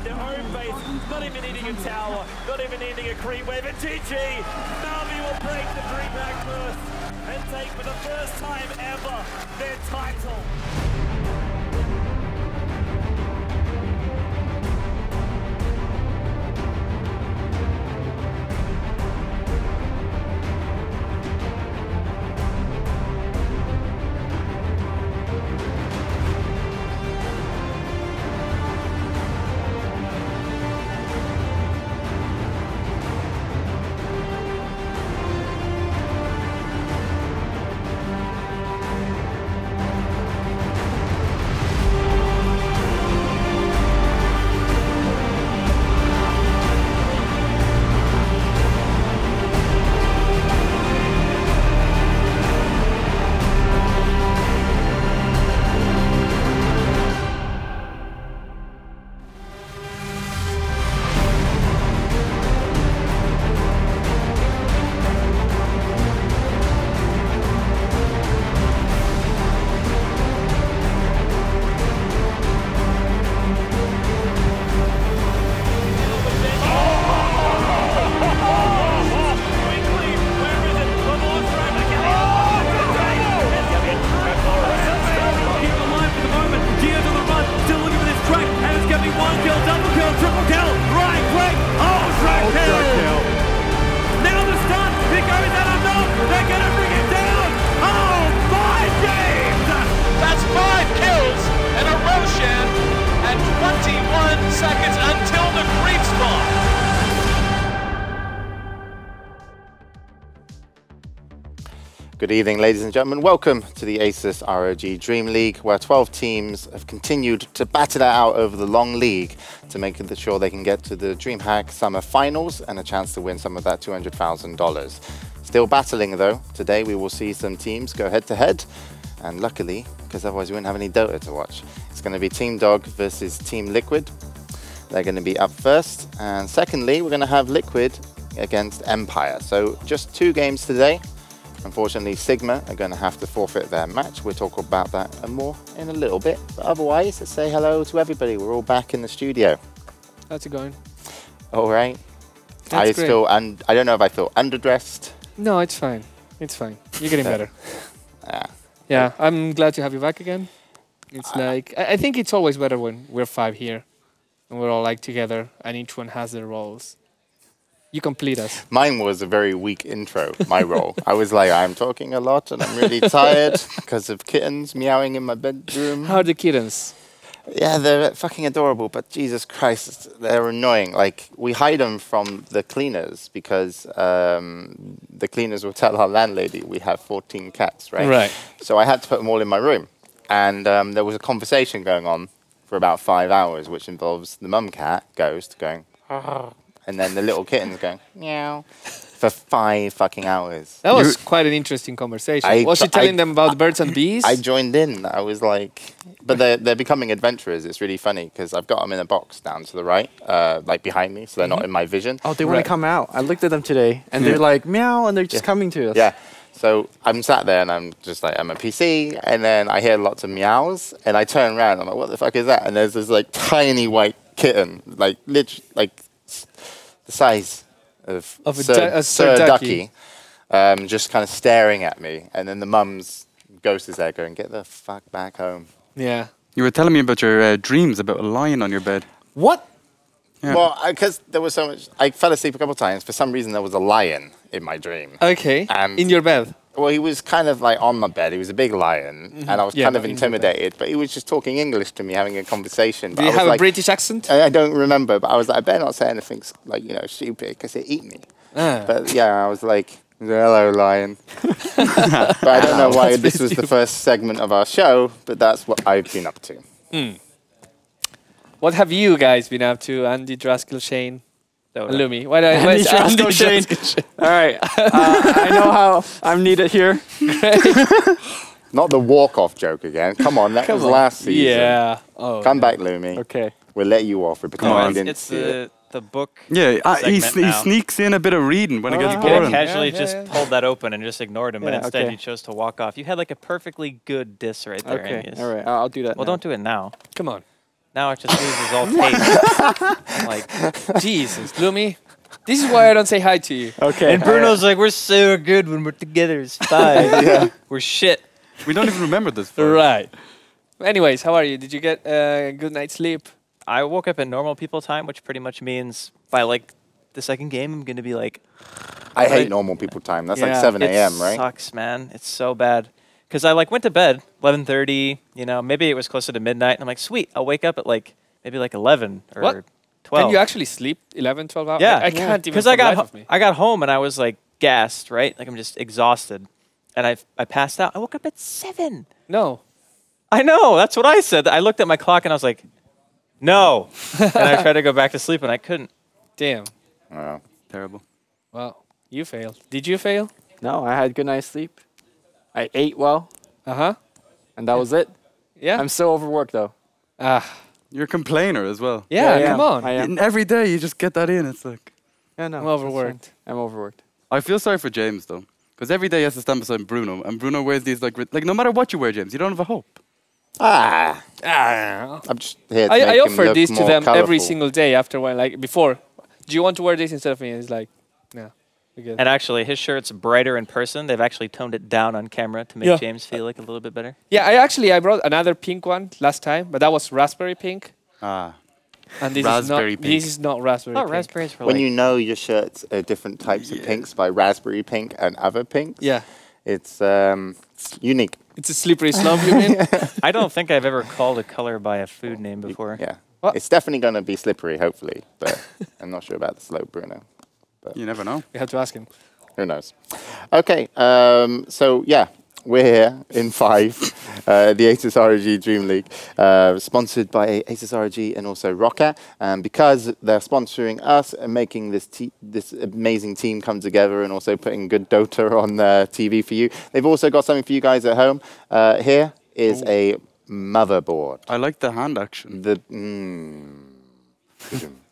inside their own base, not even needing a tower, not even needing a creep wave. And GG, Navi will break the DreamLeague first and take for the first time ever their title. Seconds until the creep spawn. Good evening, ladies and gentlemen. Welcome to the ASUS ROG DreamLeague, where 12 teams have continued to battle it out over the long league to make sure they can get to the DreamHack Summer Finals and a chance to win some of that $200,000. Still battling, though. Today we will see some teams go head-to-head. And luckily, because otherwise we wouldn't have any Dota to watch, it's going to be Team Dog versus Team Liquid. They're going to be up first. And secondly, we're going to have Liquid against Empire. So just 2 games today. Unfortunately, Sigma are going to have to forfeit their match. We'll talk about that and more in a little bit. But otherwise, let's say hello to everybody. We're all back in the studio. How's it going? All right. That's great. I don't know if I feel underdressed. No, it's fine. It's fine. You're getting better. Yeah. Yeah, I'm glad to have you back again. It's like, I think it's always better when we're 5 here and we're all like together and each one has their roles. You complete us. Mine was a very weak intro, my role. I was like, I'm talking a lot and I'm really tired because of kittens meowing in my bedroom. How are the kittens? Yeah, they're fucking adorable, but Jesus Christ, they're annoying. Like, we hide them from the cleaners because the cleaners will tell our landlady we have 14 cats, right? Right. So I had to put them all in my room. And there was a conversation going on for about 5 hours, which involves the mum cat, Ghost, going, and then the little kittens going, meow, for 5 fucking hours. That was quite an interesting conversation. Was she telling them about birds and bees? I joined in. I was like, but they're becoming adventurers. It's really funny because I've got them in a box down to the right, like behind me, so they're not in my vision. Oh, they want to come out. I looked at them today, and they're like, meow, and they're just coming to us. Yeah. So I'm sat there, and I'm just like, I'm a PC, and then I hear lots of meows, and I turn around, I'm like, what the fuck is that? And there's this like tiny white kitten, like literally, like the size of a Sir Ducky, just kind of staring at me. And then the mum's Ghost is there going, get the fuck back home. Yeah. You were telling me about your dreams about a lion on your bed. What? Yeah. Well, because there was so much, I fell asleep a couple of times. For some reason, there was a lion in my dream. Okay. And in your bed? Well, he was kind of like on my bed. He was a big lion, and I was kind of intimidated. But he was just talking English to me, having a conversation. Did he have a British accent? I don't remember, but I was like, I better not say anything like, you know, stupid, because they eat me. But yeah, I was like, hello, lion. But I don't know why this was the first segment of our show, but that's what I've been up to. What have you guys been up to, Andy, Draskell, Shane? Lumi. Andy, Draskell, Shane. All right. I know how I'm needed here. Not the walk-off joke again. Come on, that was last season. Yeah. Oh, Come back, Lumi. Okay. We'll let you off. Come on. It's the book. Yeah, he sneaks in a bit of reading when it gets You boring. casually just pulled that open and just ignored him, but instead you chose to walk off. You had like a perfectly good diss right there. Okay. All right. I'll do that. Well, don't do it now. Come on. Now it just loses all taste. I'm like, Jesus, Gloomy. This is why I don't say hi to you. Okay. and Bruno's like, we're so good when we're together. It's fine. We're shit. We don't even remember this. Fight. Right. Anyways, how are you? Did you get a good night's sleep? I woke up at normal people time, which pretty much means by like the second game, I'm gonna be like, I hate normal people time. That's like Yeah, 7 a.m., right? It sucks, man. It's so bad. Because I like went to bed 11:30. You know, maybe it was closer to midnight. And I'm like, sweet. I'll wake up at like maybe like 11 or What? 12. Can you actually sleep 11, 12 hours? Yeah, I can't even. Because I got home and I was like gassed, right? Like I'm just exhausted, and I passed out. I woke up at 7. No. I know. That's what I said. I looked at my clock and I was like, no. And I tried to go back to sleep and I couldn't. Damn. Oh. Terrible. Well, you failed. Did you fail? No, I had good night's sleep. I ate well, and that was it. Yeah. I'm still overworked though. You're a complainer as well. Yeah, Yeah, come on. I am. And every day you just get that in. It's like Yeah, no, I'm that's overworked. fine. I'm overworked. I feel sorry for James though, because every day he has to stand beside Bruno, and Bruno wears these like no matter what you wear, James, you don't have a hope. I'm just here to make I him offered look this to more them every colourful. single day after one. Like before, do you want to wear this instead of me? And it's like, no, we're good. And actually, his shirt's brighter in person. They've actually toned it down on camera to make Yeah. James feel like a little bit better. Yeah, I brought another pink one last time, but that was raspberry pink. Ah, And this Raspberry is not. pink. This is not raspberry. Oh, pink. raspberries for When like... you know your shirts are different types of pinks by raspberry pink and other pinks, Yeah, it's unique. it's a slippery slope. You mean? I don't think I've ever called a color by a food name before. Yeah. What? It's definitely going to be slippery, hopefully, but I'm not sure about the slope, Bruno. you never know. We have to ask him. Who knows? Okay, so yeah, we're here in 5, the ASUS ROG Dream League, sponsored by ASUS ROG and also Rocket. And because they're sponsoring us and making this amazing team come together and also putting good Dota on TV for you, they've also got something for you guys at home. Here is a motherboard. I like the hand action. The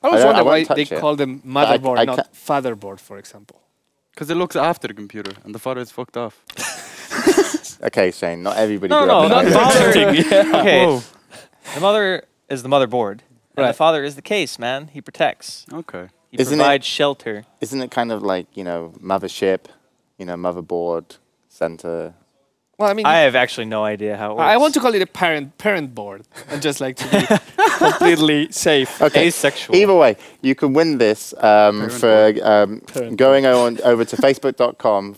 I always wonder why won't they touch it. call them motherboard, I not can't- fatherboard, for example. Because it looks after the computer, and the father is fucked off. Okay, Shane, not everybody. No, grew up no, in not the that. father. Okay, Whoa. the mother is the motherboard. And Right. the father is the case, man. He protects. Okay. He Isn't it- provides shelter. Isn't it kind of like, mothership, motherboard, center? Well, I mean, I have actually no idea how it works. I want to call it a parent board, and just like to be completely safe. Okay. Asexual. Either way, you can win this for going over to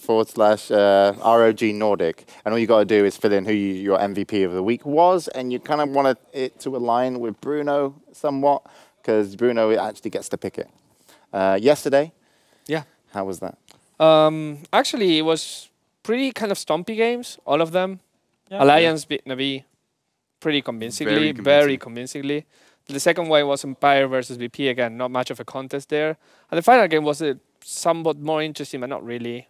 facebook.com/ROG Nordic. And all you got to do is fill in who your MVP of the week was. And you kind of want it to align with Bruno somewhat, because Bruno actually gets to pick it. Yesterday, Yeah. how was that? Actually, it was pretty kind of stumpy games, all of them. Yeah. Alliance beat Navi pretty convincingly, very convincingly. The second one was Empire versus VP, again, not much of a contest there. And the final game was somewhat more interesting, but not really.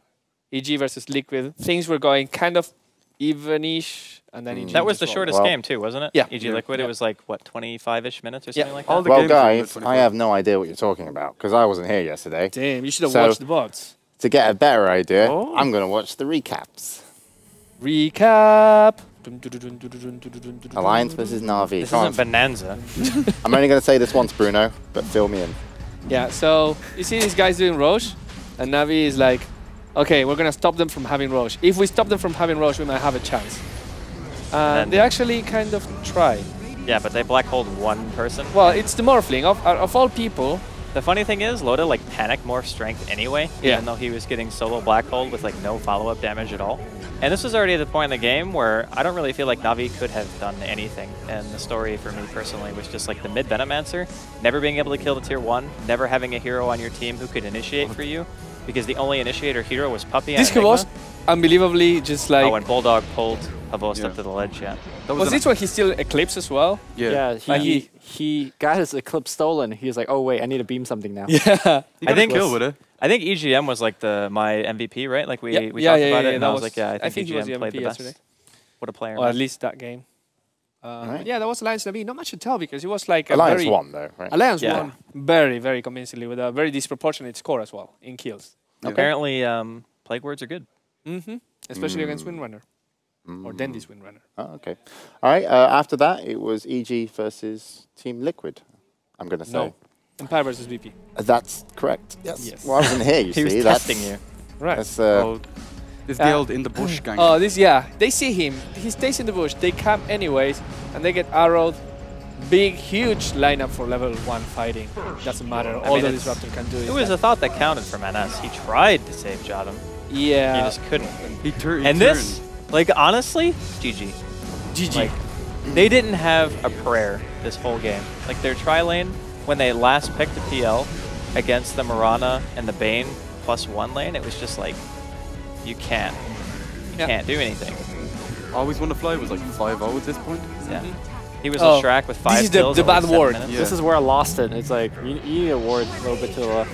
EG versus Liquid. Things were going kind of even-ish, and then EG That was just the rolled. shortest Well, game too, wasn't it? Yeah. EG Liquid, it was like, what, 25-ish minutes or Yeah. something like All that? the Well, games are guys, good I have no idea what you're talking about, because I wasn't here yesterday. Damn, you should have So- watched the bots. To get a better idea, Oh. I'm going to watch the recaps. Recap. Alliance versus Na'Vi. This Come on. isn't Bonanza. I'm only going to say this once, Bruno, but fill me in. Yeah, so you see these guys doing Roche, and Navi is like, okay, we're going to stop them from having Roche. If we stop them from having Roche, we might have a chance. then- They actually kind of try. Yeah, but they black holed one person. Well, it's the Morphling. Of all people, The funny thing is, Loda like panic morph strength anyway, Yeah. even though he was getting solo black hole with like no follow-up damage at all. And this was already at the point in the game where I don't really feel like Navi could have done anything. And the story for me personally was just like the mid Venomancer, never being able to kill the tier 1, never having a hero on your team who could initiate for you, because the only initiator hero was Puppy and this Enigma. was unbelievably just like... Oh, and Bulldog pulled Havost Yeah. up to the ledge, yeah. That was an- this when he still Eclipse as well? Yeah. Yeah, he got his Eclipse stolen. He was like, oh wait, I need to beam something now. He got I think a kill with it. I think EGM was like my MVP, right? Like we Yeah, talked yeah, about it, and that I was like, yeah, I think he was the EGM played MVP the best. yesterday. What a player. Or at man. least that game. Right. Yeah, that was Alliance Navi. Not much to tell because it was like a Alliance very... won, though, right? Alliance Yeah. won very, very convincingly with a very disproportionate score as well in kills. Apparently, plague words are good. Especially against Windrunner. or Dendy's Windrunner. Oh, okay. All right. After that, it was EG versus Team Liquid. I'm going to say. No. Empire versus VP. That's correct. Yes. Yes. Well, I wasn't here, you He was see. testing you. Right. That's, This the old in the bush gang. Oh, this, yeah. They see him. He stays in the bush. They camp anyways, and they get arrowed. Big, huge lineup for level 1 fighting. Doesn't matter. All mean, the it's- Disruptor can do is It was a thought that counted from NS. He tried to save Jotum. yeah. He just couldn't. He turned. And this, like, honestly, GG. GG. Like, they didn't have a prayer this whole game. Like, their tri-lane, when they last picked the PL against the Mirana and the Bane +1 lane, it was just like, you can't do anything. Always want to fly was like 5-0 at this point. Yeah. He was Oh, on Shrek with 5 this is kills the in, like, bad 7 word. minutes. Yeah. This is where I lost it. It's like, you need a ward a little bit to the left.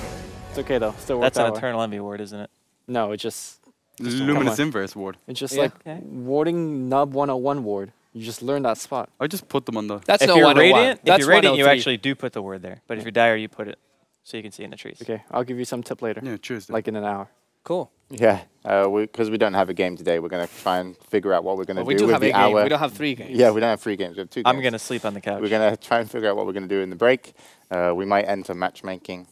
It's okay though. Still worked That's an out well. Eternal Envy ward, isn't it? No, it's just Luminous Inverse ward. it's just Yeah. like Okay. warding nub 101 ward. You just learn that spot. I just put them on the. That's If no you're 101. Radiant, That's if you're Radiant, you 103. actually do put the word there. But if you're Dire, you put it so you can see in the trees. Okay, I'll give you some tip later. Yeah, cheers. Like in an hour. Cool. yeah. Because we don't have a game today, we're going to try and figure out what we're going to Well, we do do with have the a game. hour. We don't have 3 games. Yeah, we don't have 3 games. We have 2 games. I'm going to sleep on the couch. We're going to try and figure out what we're going to do in the break. We might enter matchmaking.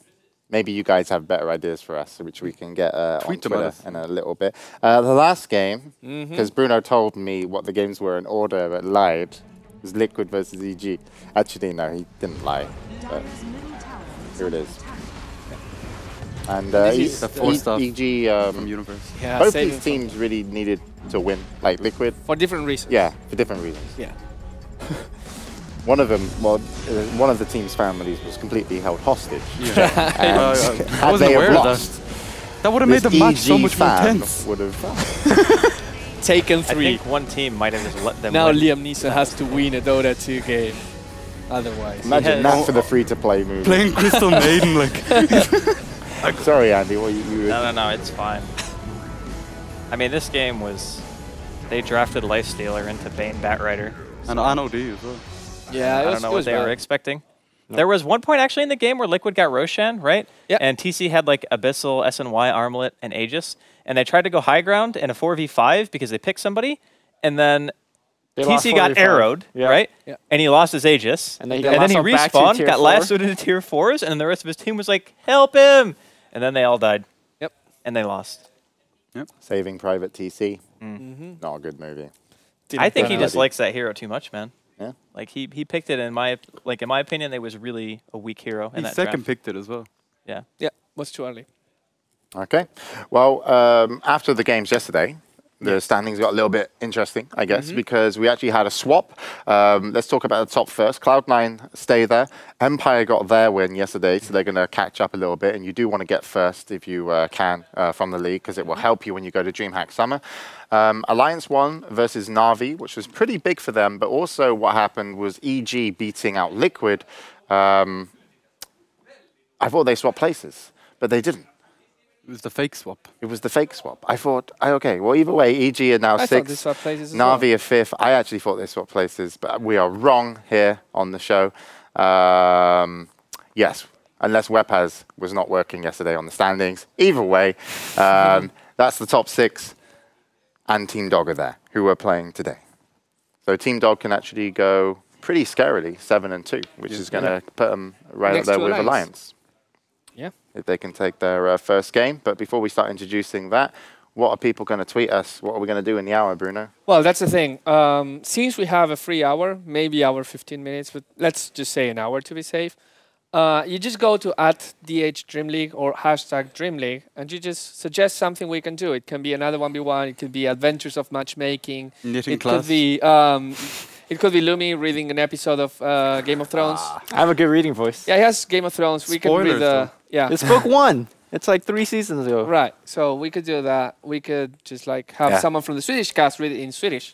Maybe you guys have better ideas for us, which we can get on Tweet them at Twitter us. in a little bit. The last game, because Bruno told me what the games were in order but lied, was Liquid versus EG. Actually, no, he didn't lie. But here it is. And This is the 4 stuff EG, from Universe. Yeah, both saving these teams really needed to win, like Liquid. for different reasons. Yeah, for different reasons. Yeah. One of them, well, one of the team's families was completely held hostage. Yeah. And I had wasn't they aware have of that. lost, That would have made this the match so EG much more fan tense. would have. Taken I 3. think one team might have just let them Now win. Liam Neeson has to win a Dota 2 game. Otherwise. Imagine has- that for the free-to-play movie. Playing Crystal Maiden, like. Sorry, Andy, what you No, it's fine. I mean, this game was... They drafted Lifestealer into Bane Batrider. And NOD as well. Yeah, I it don't was, know it what was they were bad. expecting. There was one point actually in the game where Liquid got Roshan, right? Yeah. And TC had like Abyssal, SNY, Armlet, and Aegis. And they tried to go high ground in a 4v5 because they picked somebody. And then They lost TC got 4v5. arrowed, Yeah. right? Yeah. And he lost his Aegis. And then he and then he got lassoed back to respawned, tier got 4. lassoed into tier 4s, and then the rest of his team was like, help him! And then they all died. Yep. And they lost. Saving Private TC. Not a good movie. I think he Didn't just Bloody- likes that hero too much, man. Yeah. Like he picked it in my opinion, it was really a weak hero in He that second draft. picked it as well. Yeah. Yeah, was too early. Okay. Well, after the games yesterday, the standings got a little bit interesting, I guess, because we actually had a swap. Let's talk about the top first. Cloud9 stay there. Empire got their win yesterday, so they're going to catch up a little bit. And you do want to get first if you can from the league, because it will help you when you go to DreamHack Summer. Alliance won versus Na'Vi, which was pretty big for them. But also what happened was EG beating out Liquid. I thought they swapped places, but they didn't. It was the fake swap. It was the fake swap. I thought, okay, well, either way, EG are now I thought they 6th. swapped places as Na'Vi are 5th. I actually thought they swapped places, but we are wrong here on the show. Yes, unless Webpaz was not working yesterday on the standings. Either way, that's the top 6, and Team Dog are there, who are playing today. So Team Dog can actually go pretty scarily, 7-2, which is going to put them right Next up there to with Alliance. Alliance. Yeah. If they can take their first game. But before we start introducing that, what are people going to tweet us? What are we going to do in the hour, Bruno? Well, that's the thing. Since we have a free hour, maybe hour 15 minutes, but let's just say an hour to be safe. You just go to @DHDreamLeague or #DreamLeague, and you just suggest something we can do. It can be another 1v1. It could be Adventures of Matchmaking. Knitting It class. could be Lumi reading an episode of Game of Thrones. I have a good reading voice. Yeah, he has Game of Thrones. We can Spoilers, read though. yeah. It's book 1. It's like 3 seasons ago. Right. So we could do that. We could just like have someone from the Swedish cast read it in Swedish.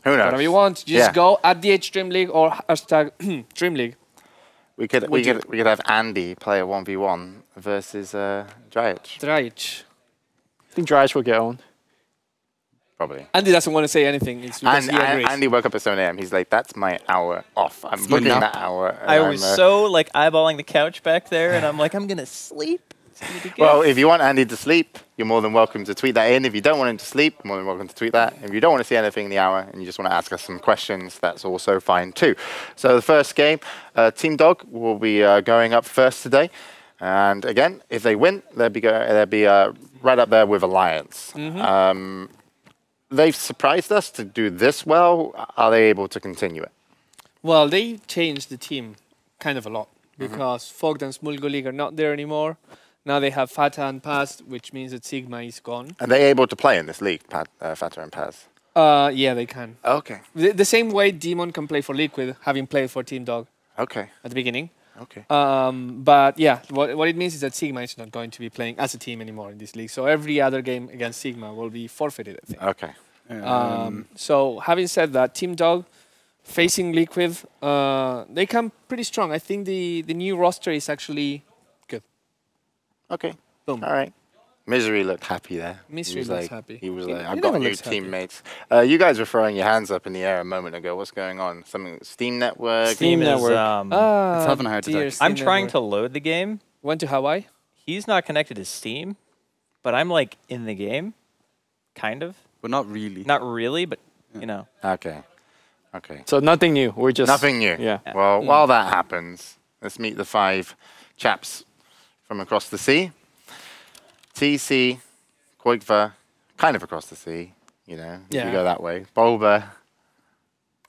Who knows? Whatever you want. Just go @DHDreamLeague or #DreamLeague. We could have Andy play a 1v1 versus Drajic. Drajic. I think Dryage will get owned. Probably. Andy doesn't want to say anything. It's because And he agrees. Andy woke up at 7 a.m. He's like, that's my hour off. I'm booking nap. that hour. and I I'm, was so like eyeballing the couch back there, and I'm like, I'm gonna sleep. Well, if you want Andy to sleep, you're more than welcome to tweet that in. If you don't want him to sleep, you're more than welcome to tweet that. If you don't want to see anything in the hour and you just want to ask us some questions, that's also fine too. So the first game, Team Dog will be going up first today. And again, if they win, they'll be right up there with Alliance. They've surprised us to do this well. Are they able to continue it? Well, they changed the team kind of a lot because Fogged and Smulgolig are not there anymore. Now they have Fata and Paz, which means that Sigma is gone. Are they able to play in this league, Fata and Paz? Yeah, they can. Okay. The same way Demon can play for Liquid, having played for Team Dog Okay. at the beginning. Okay. But yeah, what it means is that Sigma is not going to be playing as a team anymore in this league. So every other game against Sigma will be forfeited, I think. Okay. So having said that, Team Dog facing Liquid, they come pretty strong. I think the new roster is actually good. Okay. Boom. All right. Misery looked happy there. Misery looks happy. He was He like, I've never got new looks happy. teammates. You guys were throwing your hands up in the air a moment ago. What's going on? Something Steam Network? Steam is, It's having a heart dear attack. Steam I'm trying Network. to load the game. Went to Hawaii? He's not connected to Steam, but I'm like in the game, kind of. But not really. Not really, but you know. Okay. Okay. So nothing new. We're just Nothing new. Yeah. Well, while that happens, let's meet the 5 chaps from across the sea. TC, Koigva, kind of across the sea, you know, if Yeah. you go that way. Bulba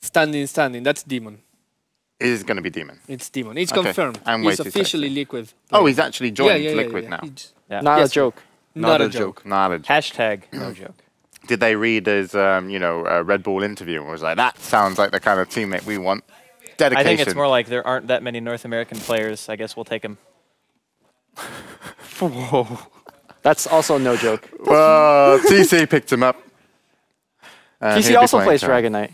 Standing. That's Demon. is going to be Demon. It's Demon. It's Okay. confirmed. And way He's too officially sexy. Liquid. Oh, he's actually joined Liquid yeah. now. Yeah. Not Yes, a joke. Not a joke. Not a joke. Hashtag no joke. Did they read his, a Red Bull interview and was like, that sounds like the kind of teammate we want? Dedication. I think it's more like there aren't that many North American players. I guess we'll take him. Whoa. That's also no joke. Well, TC picked him up. And TC he'll be also playing plays China. Dragon Knight.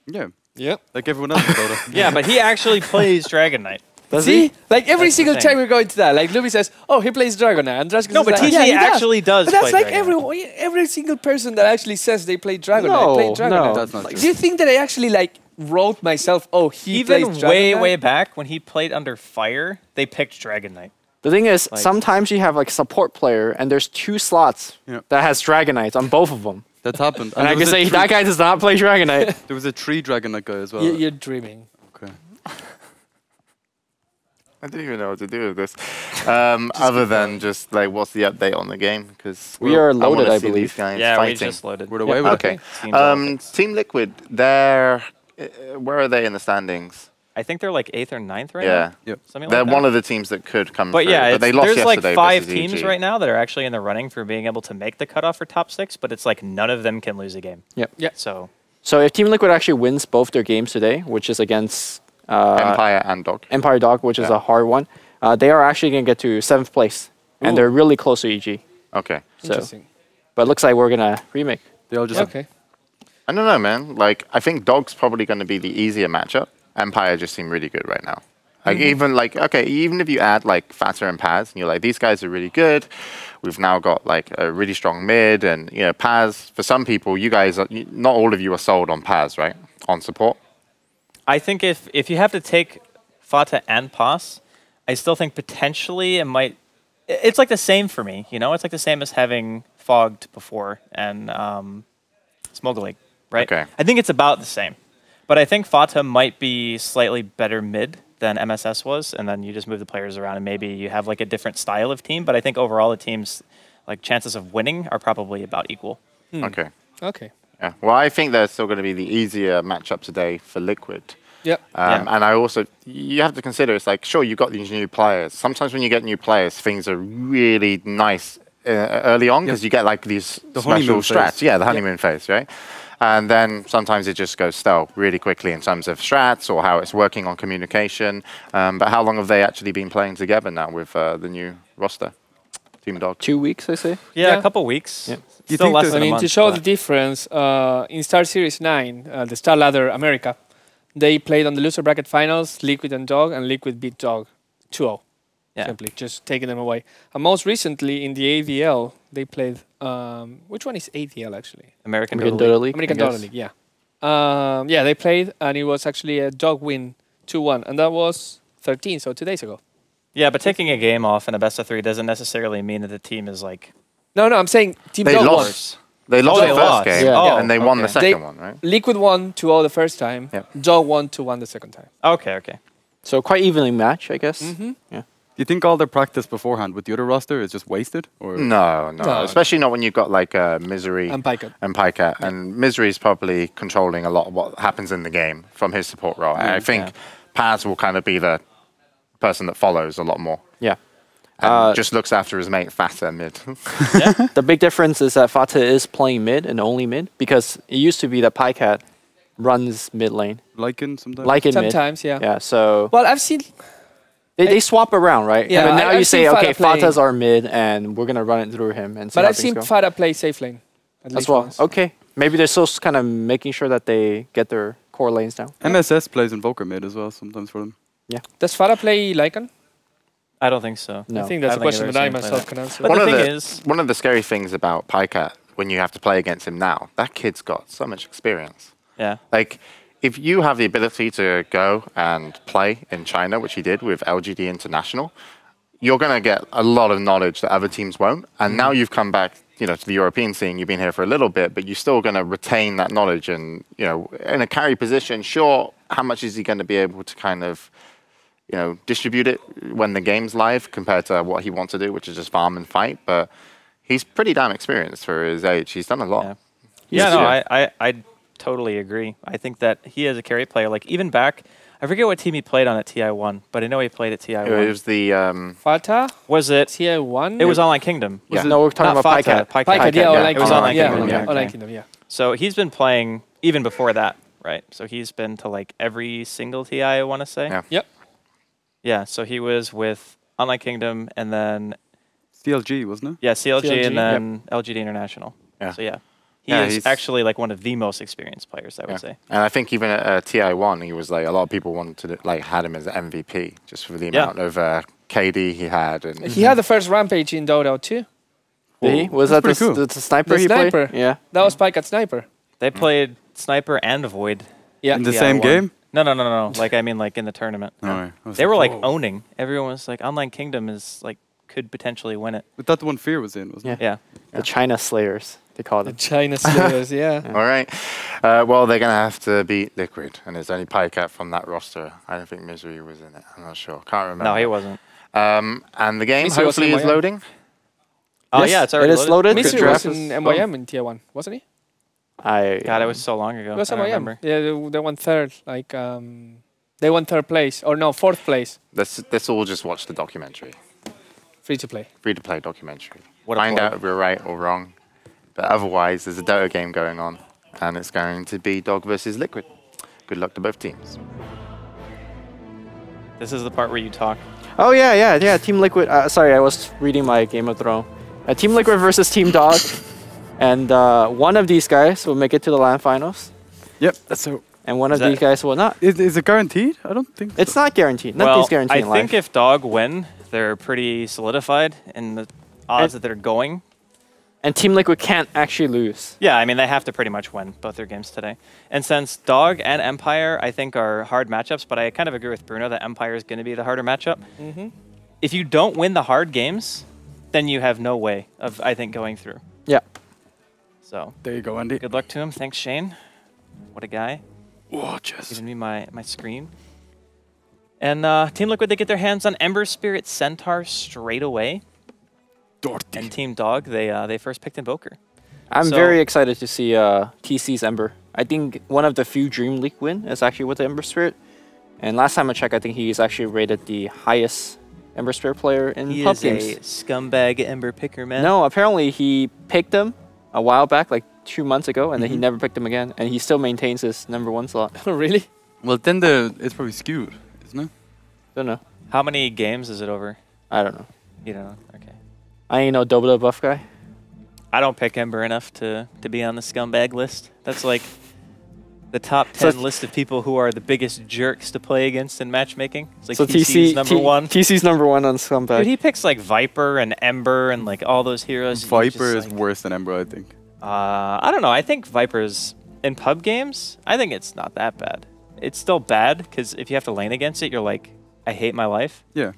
Yeah. Yep. Like everyone else in Dota. Yeah, but he actually plays Dragon Knight. Does See? he? Like every That's the single thing. time we go into that, like Luby says, oh, he plays Dragon Knight. And Drask No, but is like, TC yeah, he actually does But that's play like Dragon every single person that actually says they play Dragon Knight. No, Play Dragon no. Knight. That's not Like, true. do you think that I actually like wrote myself, oh, he Even plays Dragon way, Knight? way back when he played under Fire, they picked Dragon Knight. The thing is, Like- sometimes you have like support player, and there's 2 slots Yeah. that has Dragon Knights on both of them. That's happened. And I there can was a say tree- that guy does not play Dragon Knight. There was a tree dragon that guy as well. You're dreaming. Okay. I don't even know what to do with this. Other than just like, what's the update on the game? Because We are loaded, I see believe. These guys Yeah, fighting. we just loaded. We're away with Okay. it. Teams all fixed. Team Liquid, they're where are they in the standings? I think they're like 8th or 9th right Yeah. now. Something They're like that. one of the teams that could come But through. yeah, but they it's- lost there's like yesterday 5 versus teams EG. right now that are actually in the running for being able to make the cutoff for top 6, but it's like none of them can lose a game. Yep. Yeah. So So if Team Liquid actually wins both their games today, which is against Empire and Dog. Empire Dog, which is Yeah. a hard one, they are actually going to get to 7th place. And they're really close to EG. Okay. So, Interesting. but it looks like we're going to remake. They all just Okay. I don't know, man. Like, I think Dog's probably going to be the easier matchup. Empire just seem really good right now. Like, even if you add like Fata and Paz, and you're like, these guys are really good. We've now got like a really strong mid, and Paz. For some people, you guys, not all of you are sold on Paz, right? On support. I think if you have to take Fata and Paz, I still think potentially it might. It's like the same for me, It's like the same as having Fogged before and Smoglig, right? Okay. I think it's about the same, but I think Fata might be slightly better mid than MSS was, and then you just move the players around, and maybe you have like a different style of team. But I think overall the team's like chances of winning are probably about equal. Okay. Okay. Yeah. Well, I think they're still going to be the easier matchup today for Liquid. Yep. Yeah. And I also, you have to consider, it's like, sure, you've got these new players. Sometimes when you get new players, things are really nice early on because you get like these The special honeymoon strats. phase. Yeah, the honeymoon phase, right? And then sometimes it just goes stale really quickly in terms of strats or how it's working on communication. But how long have they actually been playing together now with the new roster? Team Dog. 2 weeks, I say. Yeah, Yeah. a couple weeks. Yeah. You Still think less there's- than I a mean, month, to show the but- difference, in Star Series 9, the Star Ladder America, they played on the loser bracket finals, Liquid and Dog, and Liquid beat Dog 2-0. Yeah. Simply, just taking them away. And most recently, in the AVL, they played... which one is AVL, actually? American American Dota Dota League. League. American I Dota guess. League, yeah. Yeah, they played, and it was actually a Dog win 2-1, and that was 13, so 2 days ago. Yeah, but taking a game off in a best of 3 doesn't necessarily mean that the team is like... No, I'm saying Team They Dog lost. They lost they the lost. first game, Yeah. and they won the Okay. second one, right? Liquid won 2-0 the first time. Yep. Dog won 2-1 the second time. Okay. So quite evenly matched, I guess. Yeah. Do you think all their practice beforehand with the other roster is just wasted? Or No, No. especially not when you've got like Misery And Pycat. and Misery's probably controlling a lot of what happens in the game from his support role. And I think Paz will kind of be the person that follows a lot more. Yeah. And just looks after his mate Fata mid. The big difference is that Fata is playing mid and only mid, because it used to be that Pycat runs mid lane. Lycan sometimes? Like in Sometimes, mid. yeah. Yeah, so Well, I've seen... they swap around, right? Yeah, But now I've you say, seen Fata okay, playing. Fata's our mid, and we're going to run it through him. And see But how I've things seen go. Fata play safe lane. At As least well. once. Okay. Maybe they're still kind of making sure that they get their core lanes down. MSS plays Invoker mid as well sometimes for them. Does Fata play Lycan? I don't think so. No. I think that's I a don't question think that I I've ever seen him myself play can answer. But One the of thing the- is... One of the scary things about Pycat when you have to play against him now, that kid's got so much experience. Yeah. Like, if you have the ability to go and play in China, which he did with LGD International, you're going to get a lot of knowledge that other teams won't. And now you've come back, to the European scene. You've been here for a little bit, but you're still going to retain that knowledge. And, in a carry position, sure, how much is he going to be able to kind of, distribute it when the game's live compared to what he wants to do, which is just farm and fight. But he's pretty damn experienced for his age. He's done a lot. Yeah, I totally agree. I think that he as a carry player, like even back, I forget what team he played on at TI1, but I know he played at TI1. It was the Fata? Was it? TI1? It was Online Kingdom. Yeah. No, we're talking Not about Fata, Pycat. Pycat, yeah, yeah. Online It was Kingdom. Online Yeah, Kingdom, yeah, yeah. Online Okay. Kingdom, yeah. So he's been playing even before that, right? So he's been to like every single TI, I want to say. Yeah. Yep. Yeah, so he was with Online Kingdom and then, CLG, wasn't it? yeah, CLG, CLG, and then LGD International. Yeah. So yeah. Yeah, He is he's- actually like one of the most experienced players, I would say. And I think even at TI1, he was like, a lot of people wanted to, had him as an MVP just for the Yeah. amount of KD he had. And He had the first rampage in Dota too. Did he? Was that That's the, pretty cool. the sniper The he played? sniper. Yeah. That was Pycat Sniper. They played Sniper and Void. Yeah. In the TI same won. game? No. Like, I mean, like in the tournament. Alright. They were like owning. Everyone was like, Online Kingdom is like, could potentially win it. But that's the one Fear was in, wasn't Yeah. it? Yeah. The China Slayers, they call The them. China Slayers, yeah. All right. Well, they're going to have to beat Liquid. And there's only Pycat from that roster. I don't think Misery was in it. I'm not sure. Can't remember. No, he wasn't. And the game Misery was hopefully in is Miami. loading. Oh, Yes, yeah, it's already it is loaded. Misery Draft was in is- MYM in Tier 1, wasn't he? God, it was so long ago. It was I don't MYM. remember. Yeah, they won third. Like, they won third place. Or no, fourth place. Let's all just watch the documentary. Free to play. Free-to-play documentary. What a Find plug. out if we're right or wrong. But otherwise, there's a Dota game going on. And it's going to be Dog versus Liquid. Good luck to both teams. This is the part where you talk. Oh, yeah. Team Liquid. Sorry, I was reading my Game of Thrones. Team Liquid versus Team Dog. And one of these guys will make it to the LAN finals. Yep, that's so. And one of Is these guys will not. Is it guaranteed? I don't think so. It's not guaranteed. Well, Nothing's guaranteed I in life. think if Dog win, they're pretty solidified in the odds that they're going. And Team Liquid can't actually lose. Yeah, I mean, they have to pretty much win both their games today. And since Dog and Empire, I think, are hard matchups, but I kind of agree with Bruno that Empire is going to be the harder matchup. If you don't win the hard games, then you have no way of, I think, going through. Yeah. So, There you go, Andy. good luck to him. Thanks, Shane. What a guy. Watch us. Giving me my screen. And Team Liquid, they get their hands on Ember Spirit Centaur straight away. And Team Dog, they first picked Invoker. I'm So- very excited to see TC's Ember. I think one of the few DreamLeague win is actually with the Ember Spirit. And last time I checked, I think he's actually rated the highest Ember Spirit player in He pub is games. a scumbag Ember picker, man. No, apparently he picked him a while back, like 2 months ago, and then he never picked him again. And he still maintains his #1 slot. Really? Well, then it's probably skewed, isn't it? Don't know. How many games is it over? I don't know. You don't know? Okay. I ain't no Dota buff guy. I don't pick Ember enough to be on the scumbag list. That's like the top 10 So- list of people who are the biggest jerks to play against in matchmaking. It's like So TC's number one. TC's #1 on Scumbag. Dude, he picks like Viper and Ember and like all those heroes. and you're Viper just is like, worse than Ember, I think. I don't know. I think Viper's in pub games. I think it's not that bad. It's still bad because if you have to lane against it, you're like, I hate my life. Yeah.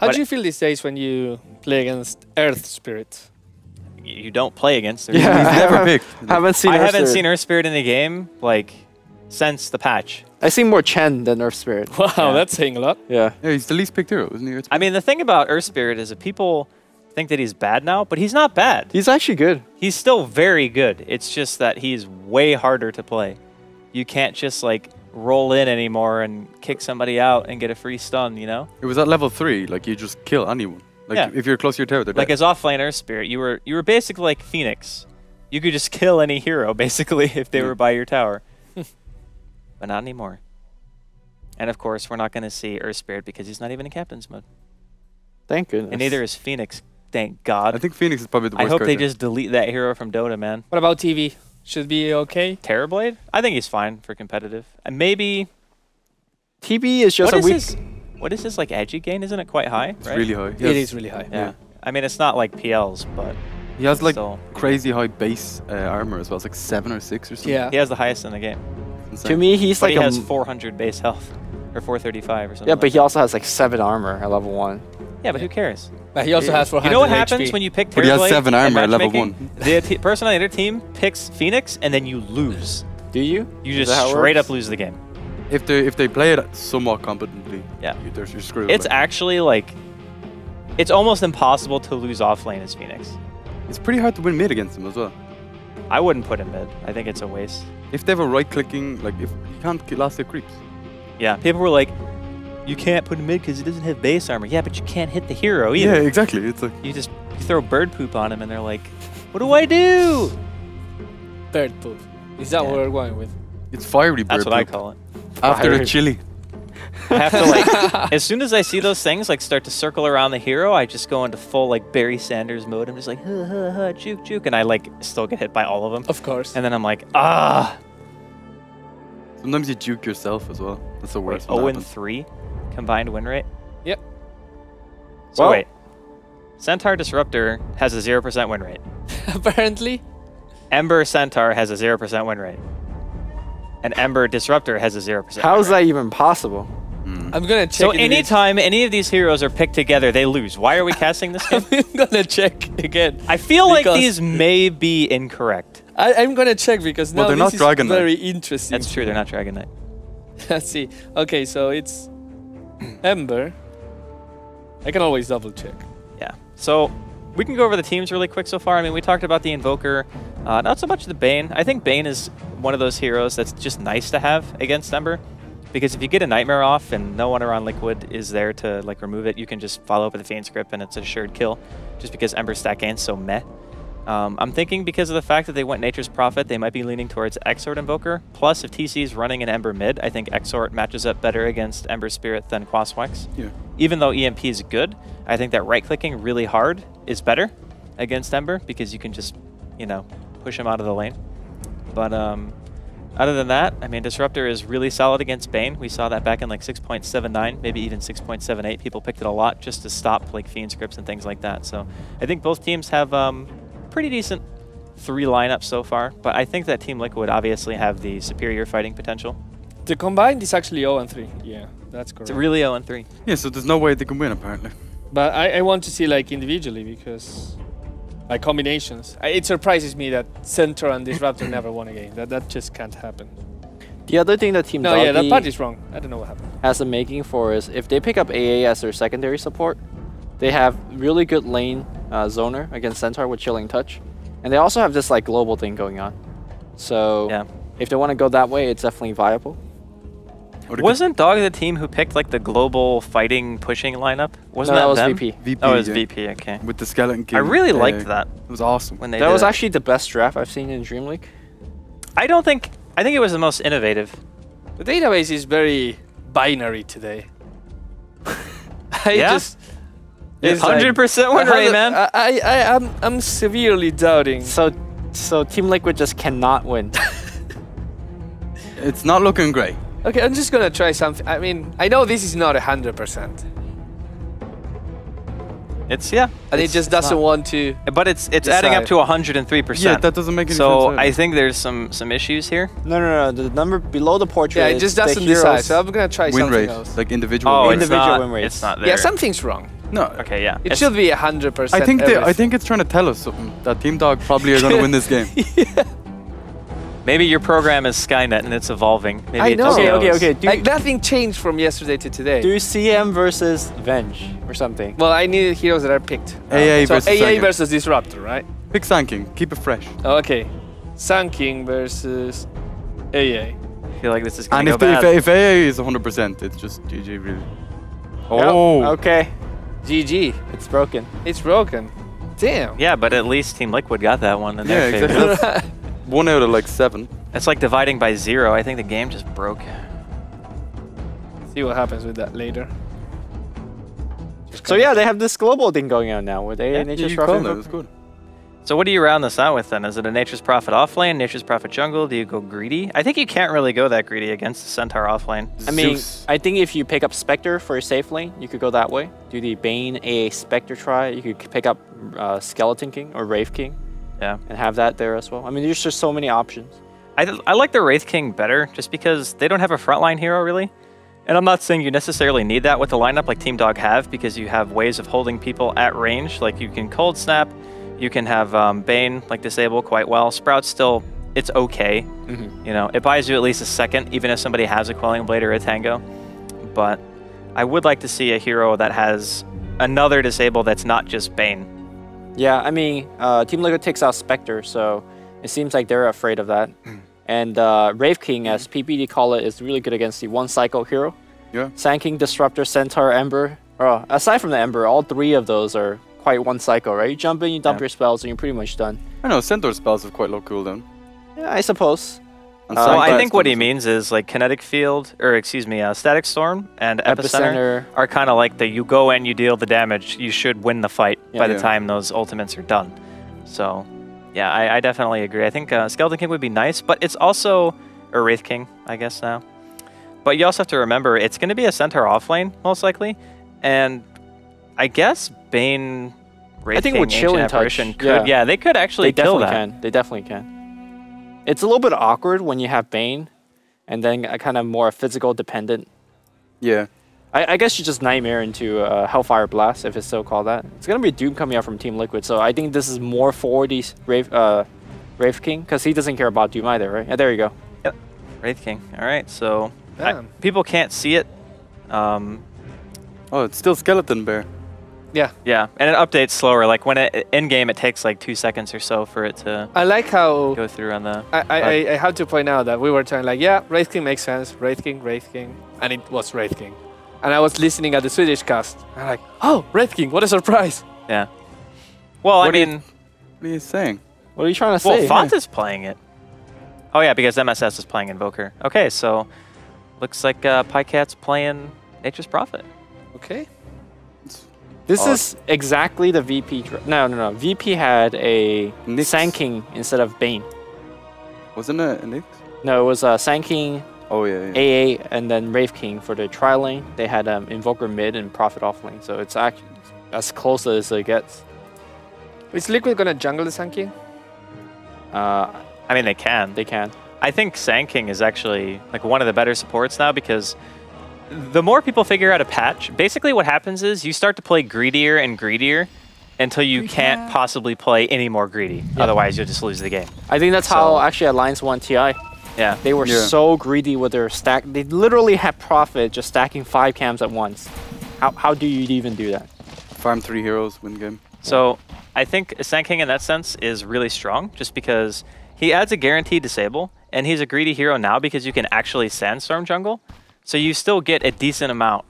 How do you feel these days when you play against Earth Spirit? You don't play against her. Yeah, He's never picked. I haven't seen Earth Spirit in the game like since the patch. I've seen more Chen than Earth Spirit. Wow, that's saying a lot. Yeah. Yeah, he's the least picked hero, isn't he? I mean, the thing about Earth Spirit is that people think that he's bad now, but he's not bad. He's actually good. He's still very good. It's just that he's way harder to play. You can't just like roll in anymore and kick somebody out and get a free stun, you know? It was at level 3, like you just kill anyone. Like Yeah. if you're close to your tower, they're Like dead. as offlane Earth Spirit, you were basically like Phoenix. You could just kill any hero basically if they were by your tower. But not anymore. And of course, we're not going to see Earth Spirit because he's not even in captain's mode. Thank goodness. And neither is Phoenix. Thank God. I think Phoenix is probably the worst I hope they character. just delete that hero from Dota, man. What about TV? Should be okay? Terrorblade? I think he's fine for competitive. And maybe... TB is just What is his like edgy gain? Isn't it quite high? It's right? really high. It is really high. Yeah. I mean, it's not like PL's, but He has like still. crazy high base armor as well. It's like 7 or 6 or something. Yeah. He has the highest in the game. Insane. To me, he's But like he has 400 base health. Or 435 or something. Yeah, but like he also has like 7 armor at level 1. that. Yeah, but who cares? But he also has 400 You know what happens HP. when you pick But he has Terrorblade 7 in armor at level matchmaking? 1. The person on the other team picks Phoenix, and then you lose. Do you? You Is just that how it straight works? up lose the game. If they play it somewhat competently, Yeah. you're screwed. It's like. actually like... It's almost impossible to lose offlane as Phoenix. It's pretty hard to win mid against him as well. I wouldn't put him mid. I think it's a waste. If they have a right-clicking, like if you can't last their creeps. Yeah, people were like, you can't put him mid because he doesn't have base armor. Yeah, but you can't hit the hero either. Yeah, exactly. It's like You throw bird poop on him and they're like, what do I do? Bird poop. Is that Yeah. what we're going with? it's fiery bird That's what I poop. call it. After the Fiery. chili. I have to like, as soon as I see those things like start to circle around the hero, I just go into full like Barry Sanders mode. I'm just like, huh, huh, huh, juke, juke. And I like still get hit by all of them. Of course. And then I'm like, ah. Sometimes you juke yourself as well. That's the Wait, worst. when that happens. 0-3 combined win rate? Yep. So Well- wait. Centaur Disruptor has a 0% win rate. Apparently. Ember Centaur has a 0% win rate. And Ember Disruptor has a 0% How win is rate. that even possible? I'm gonna check. So it anytime any of these heroes are picked together, they lose. Why are we casting this game? I'm gonna check again. I feel like Because- these may be incorrect. I'm gonna check because now Well, they're this not is Dragon Knight. very interesting. That's true, they're not Dragon Knight. Let's see. Okay, so it's Ember. I can always double check. Yeah. So we can go over the teams really quick so far. I mean, we talked about the Invoker, not so much the Bane. I think Bane is one of those heroes that's just nice to have against Ember. Because if you get a Nightmare off and no one around Liquid is there to like remove it, you can just follow up with a Fiend Script and it's an assured kill. Just because Ember's stat gain's so meh. I'm thinking because of the fact that they went Nature's Prophet, they might be leaning towards Exort Invoker. Plus, if TC is running an Ember mid, I think Exort matches up better against Ember Spirit than Quaswex. Yeah. Even though EMP is good, I think that right-clicking really hard is better against Ember because you can just, you know, push him out of the lane. But other than that, I mean, Disruptor is really solid against Bane. We saw that back in like 6.79, maybe even 6.78. People picked it a lot just to stop like Fiend Scripts and things like that. So I think both teams have pretty decent 3 lineups so far. But I think that Team Liquid obviously have the superior fighting potential. The combined is actually 0-3. Yeah, that's correct. It's really 0-3. Yeah, so there's no way they can win apparently. But I want to see like individually because like combinations. It surprises me that Centaur and Disruptor never won a game. That just can't happen. The other thing that Team No, yeah, that Doggy part is wrong. I don't know what happened. has the making for is if they pick up AA as their secondary support, they have really good lane zoner against Centaur with Chilling Touch. And they also have this like global thing going on. So Yeah. if they want to go that way, it's definitely viable. Or they Wasn't Dog the team who picked like the global fighting pushing lineup? Wasn't No, that was them? VP. could- VP, Oh, it was yeah, VP, okay. with the skeleton king. I really liked that It was awesome. when they That did was it. actually the best draft I've seen in DreamLeague. I think it was the most innovative. The database is very binary today. Yeah? It's like- 100% win rate, man. I'm severely doubting. So Team Liquid just cannot win. It's not looking great. Okay, I'm just gonna try something. I mean, I know this is not 100%, It's yeah. and it just doesn't want to. But it's adding up decide. to 103%. Yeah, that doesn't make any sense. So either. I think there's some issues here. No. The number below the portrait. Yeah, it just is the doesn't decide. heroes. So I'm gonna try win something rate, else. like individual. Oh, win it's rate. individual not, win rates. it's not there. Yeah, something's wrong. No. Okay, yeah. It should be 100%. I think it's trying to tell us something. That Team Dog probably are going to win this game. Maybe your program is Skynet and it's evolving. Maybe I it know. just knows. Like nothing changed from yesterday to today. Do CM versus Venge or something. Well, I need heroes that are picked. AA so versus AA Sand King. versus Disruptor, right? Pick Sand King. Keep it fresh. Okay. Sand King versus AA. I feel like this is going And to go bad. if AA is 100%, it's just GG really. Oh. Okay. GG. It's broken. It's broken. Damn. Yeah, but at least Team Liquid got that one in Yeah, their favor. exactly. That's 1 out of like 7. It's like dividing by 0. I think the game just broke. See what happens with that later. So yeah, they have this global thing going on now with AA Nature's You Prophet. called it. It's good. So what do you round this out with then? Is it a Nature's Prophet off lane, Nature's Prophet jungle? Do you go greedy? I think you can't really go that greedy against the Centaur off lane. I mean, Zeus. I think if you pick up Spectre for a safe lane, you could go that way. Do the Bane AA Spectre try. You could pick up Skeleton King or Wraith King. Yeah. And have that there as well. I mean, there's just so many options. I like the Wraith King better just because they don't have a frontline hero really. And I'm not saying you necessarily need that with the lineup like Team Dog have because you have ways of holding people at range. Like you can Cold Snap, you can have Bane like disable quite well. Sprout's still, it's okay. You know, it buys you at least a second even if somebody has a Quelling Blade or a Tango. But I would like to see a hero that has another disable that's not just Bane. Yeah, I mean, Team Liquid takes out Spectre, so it seems like they're afraid of that. And Wraith King, as PPD call it, is really good against the one-cycle hero. Yeah. Sand King, Disruptor, Centaur, Ember. Aside from the Ember, all 3 of those are quite one-cycle, right? You jump in, you dump your spells, and you're pretty much done. I know, Centaur spells have quite low cooldown. Yeah, I suppose. And So Sand I King think what he spells- means is like Kinetic Field, or excuse me, Static Storm and Epicenter are kind of like the you go in, you deal the damage, you should win the fight by the time those ultimates are done. So yeah, I definitely agree. I think Skeleton King would be nice, but it's also, or Wraith King, I guess now. But you also have to remember, it's going to be a Centaur offlane, most likely. And I guess Bane, Wraith I think King, with Chill Ancient and Touch, Apparition could, yeah, they could actually kill that. They definitely can. It's a little bit awkward when you have Bane, and then a kind of more physical dependent. Yeah. I guess you just Nightmare into Hellfire Blast, if it's still called that. It's going to be Doom coming out from Team Liquid, so I think this is more for the Wraith King, because he doesn't care about Doom either, right? Yeah, there you go. Yep, Wraith King. All right, so Damn. people can't see it. Oh, it's still Skeleton Bear. Yeah. Yeah, and it updates slower. Like when it in game, it takes like 2 seconds or so for it to I like how go through on the. I have to point out that we were trying like, yeah, Wraith King makes sense. Wraith King, and it was Wraith King. And I was listening at the Swedish cast. And I'm like, oh, Wraith King, what a surprise. Yeah. Well, I What do you- mean, What are you saying? What are you trying to well, say? Font is playing it. Oh yeah, because MSS is playing Invoker. Okay, so looks like Pycat's playing Nature's Prophet. Okay. This is exactly the VP. No. VP had a Nyx. Sand King instead of Bane. Wasn't it a Nyx? No, it was Sand King, Oh, yeah. AA, and then Wraith King for the tri lane. They had Invoker mid and Prophet off lane, so it's actually as close as it gets. Is Liquid gonna jungle the Sand King? I mean, they can. They can. I think Sand King is actually like one of the better supports now because the more people figure out a patch, basically what happens is you start to play greedier and greedier until you can't possibly play any more greedy. Otherwise, you'll just lose the game. I think that's how actually Alliance won TI. Yeah. They were so greedy with their stack. They literally had Prophet just stacking 5 cams at once. How do you even do that? Farm 3 heroes, win game. So I think Sand King in that sense is really strong just because he adds a guaranteed disable and he's a greedy hero now because you can actually Sandstorm jungle. So you still get a decent amount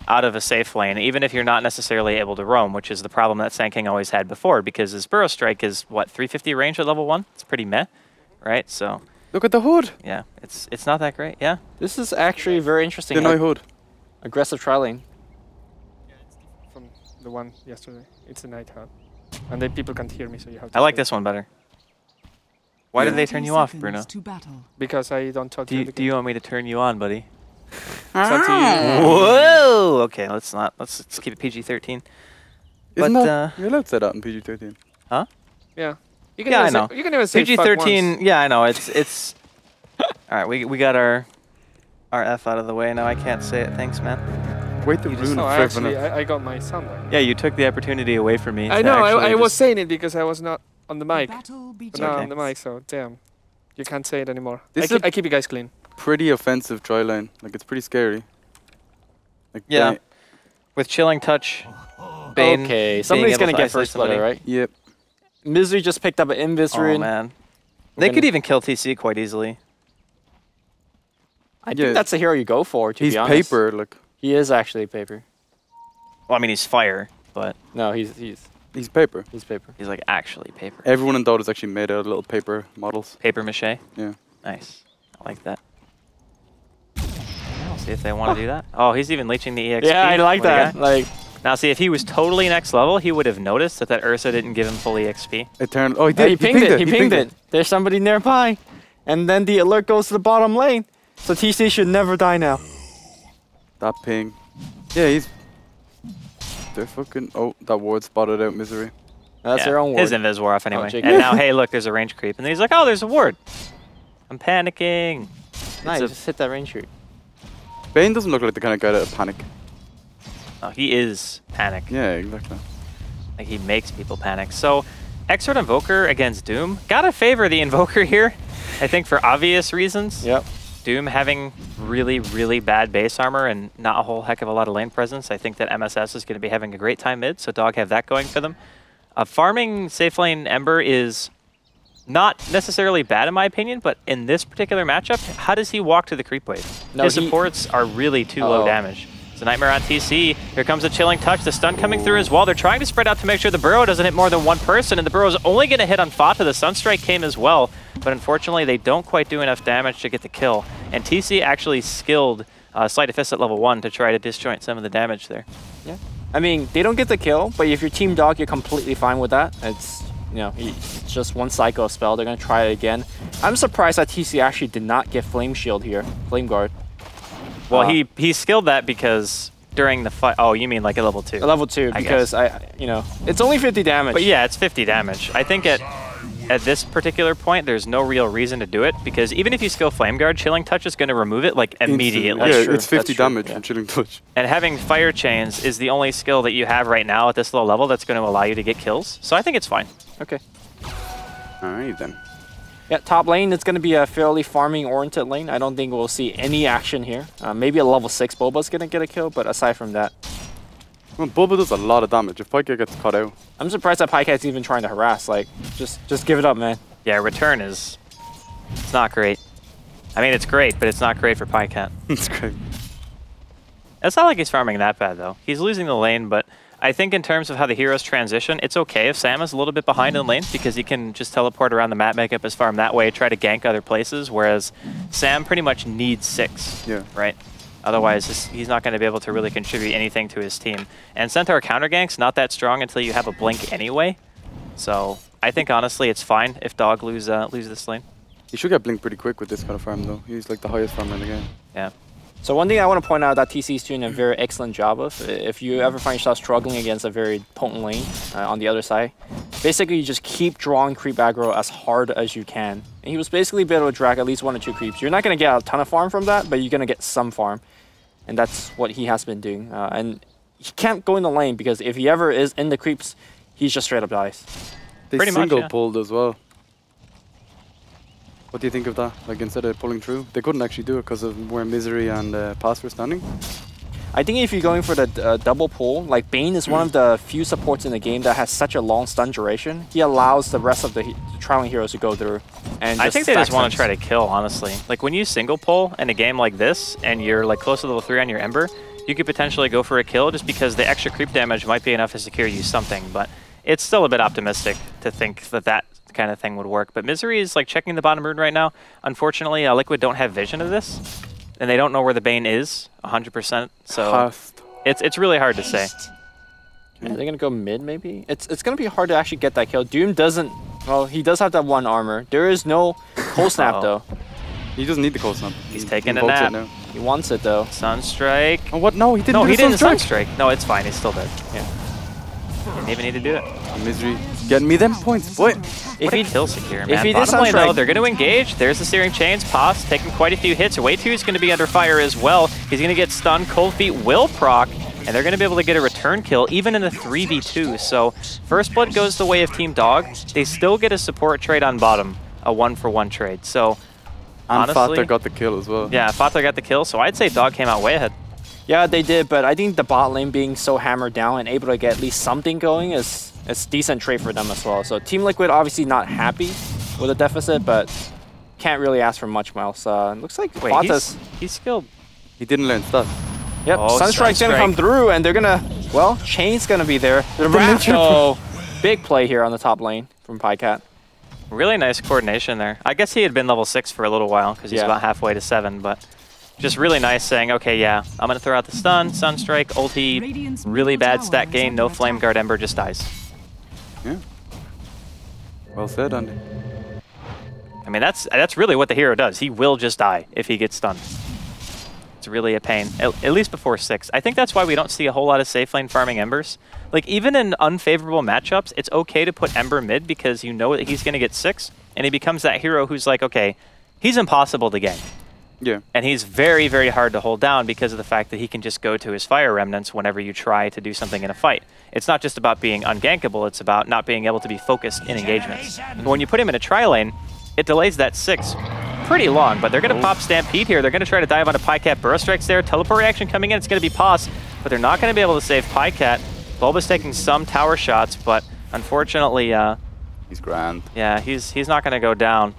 out of a safe lane, even if you're not necessarily able to roam, which is the problem that Sand King always had before because his Burrow Strike is, what, 350 range at level 1? It's pretty meh, right? So Look at the hood. yeah, it's not that great, yeah. This is actually very interesting. Deny hood. Aggressive tri lane. From the one yesterday. It's a night hub. And then people can't hear me, so you have to. I like say- this one better. Why did they turn you off, Bruno? Because I don't talk to Do you want me to turn you on, buddy? It's up to you. Whoa! Okay, let's keep it PG-13. Isn't But, that, you're allowed to say that in PG-13. Huh? Yeah. You can Yeah, I even know. Say, you can even say fuck PG-13. once. Yeah, I know. It's. All right, we got our F out of the way now. I can't say it. Thanks, man. Wait the rune No, of actually, I got my sound on. Yeah, you took the opportunity away from me. I to know, actually I was just- saying it because I was not on the mic. But now Okay. on the mic, so damn. You can't say it anymore. This I is a- keep you guys clean. Pretty offensive try line. Like, it's pretty scary. Like, Yeah. they- With chilling touch. Bane Okay, being somebody's able gonna to get isolate first blood, right? Yep. Misery just picked up an Invis rune. Oh man. We're They gonna- could even kill TC quite easily. I Yeah. think that's the hero you go for, to He's be honest. paper, like. He is actually paper. Well, I mean, he's fire, but No, he's He's paper. paper. he's like actually paper. Everyone in Dota is actually made out of little paper models. Paper mache. Yeah. Nice. I like that. I'll see if they want to do that. Oh, he's even leeching the EXP. Yeah, I like What do you that. got? Like, Now, see, if he was totally next level, he would have noticed that Ursa didn't give him full EXP. Eternal. Oh, he yeah, did. he pinged it. He pinged it. There's somebody nearby, and then the alert goes to the bottom lane. So TC should never die now. That ping. Yeah, he's. They're fucking. Oh, that ward spotted out Misery. That's Yeah, their own ward. His invis wore off anyway. Jake. And now, hey, look, there's a range creep. And then he's like, oh, there's a ward. I'm panicking. Nice, It's a- just hit that range shoot. Bane doesn't look like the kind of guy that would panic. Oh, he is panic. Yeah, exactly. Like, he makes people panic. So, Exort Invoker against Doom. Gotta favor the Invoker here, I think for obvious reasons. Yep. Doom having really, really bad base armor and not a whole heck of a lot of lane presence. I think that MSS is going to be having a great time mid, so Dog have that going for them. Farming safe lane Ember is not necessarily bad in my opinion, but in this particular matchup, how does he walk to the creep wave? No, His he- supports are really too low damage. It's a Nightmare on TC. Here comes a chilling touch. The stun coming through as well. They're trying to spread out to make sure the burrow doesn't hit more than one person, and the burrow's only going to hit on Fata. The Sunstrike came as well, but unfortunately they don't quite do enough damage to get the kill. And TC actually skilled Sleight of Fist at level 1 to try to disjoint some of the damage there. Yeah. I mean, they don't get the kill, but if you're Team Dog, you're completely fine with that. It's, you know, it's just one cycle spell. They're going to try it again. I'm surprised that TC actually did not get Flame Shield here, Flame Guard. Well, he skilled that because during the fight. Oh, you mean like at level 2? At level 2, because you know, it's only 50 damage. But yeah, it's 50 damage. I think at this particular point, there's no real reason to do it because even if you skill Flame Guard, Chilling Touch is going to remove it like immediately. Yeah, true. it's 50 That's true, damage yeah. from Chilling Touch. And having Fire Chains is the only skill that you have right now at this low level that's going to allow you to get kills. So I think it's fine. Okay. Alright then. Yeah, top lane, it's going to be a fairly farming-oriented lane. I don't think we'll see any action here. Maybe a level 6 Boba's going to get a kill, but aside from that, Well, Boba does a lot of damage. If Pyke gets caught out. I'm surprised that Pycat's even trying to harass. Like, just give it up, man. Yeah, return is it's not great. I mean, it's great, but it's not great for Pycat. It's great. It's not like he's farming that bad, though. He's losing the lane, but I think in terms of how the heroes transition, it's okay if Sam is a little bit behind in lane because he can just teleport around the map, make up his farm that way, try to gank other places, whereas Sam pretty much needs 6, right? Otherwise, he's not going to be able to really contribute anything to his team. And Centaur counter gank's not that strong until you have a blink anyway. So I think, honestly, it's fine if Dog lose this lane. He should get blinked pretty quick with this kind of farm, though. He's like the highest farmer in the game. Yeah. So one thing I want to point out that TC is doing a very excellent job of, if you ever find yourself struggling against a very potent lane on the other side, basically you just keep drawing creep aggro as hard as you can. And he was basically able to drag at least 1 or 2 creeps. You're not going to get a ton of farm from that, but you're going to get some farm. And that's what he has been doing. And he can't go in the lane because if he ever is in the creeps, he just straight up dies. They Pretty much, single yeah. pulled as well. What do you think of that? Like, instead of pulling through, they couldn't actually do it because of where Misery and Pass were standing. I think if you're going for the double pull, like Bane is one of the few supports in the game that has such a long stun duration. He allows the rest of the traveling heroes to go through. And I think they just want to stack try to kill, honestly. Like, when you single pull in a game like this, and you're like close to level 3 on your Ember, you could potentially go for a kill just because the extra creep damage might be enough to secure you something, but it's still a bit optimistic to think that that kind of thing would work. But Misery is like checking the bottom rune right now. Unfortunately, Liquid don't have vision of this, and they don't know where the Bane is 100%, so Past. it's really hard to say. Yeah, they're gonna go mid maybe. It's gonna be hard to actually get that kill. Doom doesn't. Well, he does have that 1 armor. There is no cold snap though. He doesn't need the cold snap. He's He taking a invokes nap. it now. He wants it though. Sunstrike. Oh, what? No, he didn't. No, do he the didn't Sunstrike. Sunstrike. No, it's fine. He's still dead. Yeah. Didn't even need to do it. Misery getting me them points, boy. If he kill secure, man. if he did Bottom lane, though, Sunstrike, they're going to engage. There's the Searing Chains. Pos taking quite a few hits. Way 2 is going to be under fire as well. He's going to get stunned. Cold Feet will proc, and they're going to be able to get a return kill, even in a 3v2. So First Blood goes the way of Team Dog. They still get a support trade on bottom, a 1-for-1 trade. So And honestly, Father got the kill as well. yeah, Father got the kill. So I'd say Dog came out way ahead. yeah, they did, but I think the bot lane being so hammered down and able to get at least something going is decent trade for them as well. So Team Liquid obviously not happy with the deficit, but can't really ask for much else. Looks like Wait, Fata's... he's skilled. He didn't learn stuff. Yep, Oh, Sunstrike's gonna Sunstrike. come through, and they're gonna... Well, Chain's gonna be there. The Raptor! Big play here on the top lane from Pycat. Really nice coordination there. I guess he had been level 6 for a little while because he's Yeah. about halfway to 7, but just really nice saying, okay, yeah, I'm going to throw out the stun, Sunstrike, ulti, really bad stat gain, no Flame Guard Ember, just dies. Yeah. Well said, Andy. I mean, that's really what the hero does. He will just die if he gets stunned. It's really a pain, at least before 6. I think that's why we don't see a whole lot of safe lane farming Embers. Like, even in unfavorable matchups, it's okay to put Ember mid because you know that he's going to get 6, and he becomes that hero who's like, okay, he's impossible to gank. Yeah. And he's very, very hard to hold down because of the fact that he can just go to his fire remnants whenever you try to do something in a fight. It's not just about being ungankable, it's about not being able to be focused in engagements. But when you put him in a tri-lane, it delays that 6 pretty long, but they're going to pop Stampede here. They're going to try to dive onto Pycat. Burrow Strikes there. Teleport reaction coming in. It's going to be Pos, but they're not going to be able to save Pycat. Bulba's taking some tower shots, but unfortunately, He's grand. yeah, he's not going to go down.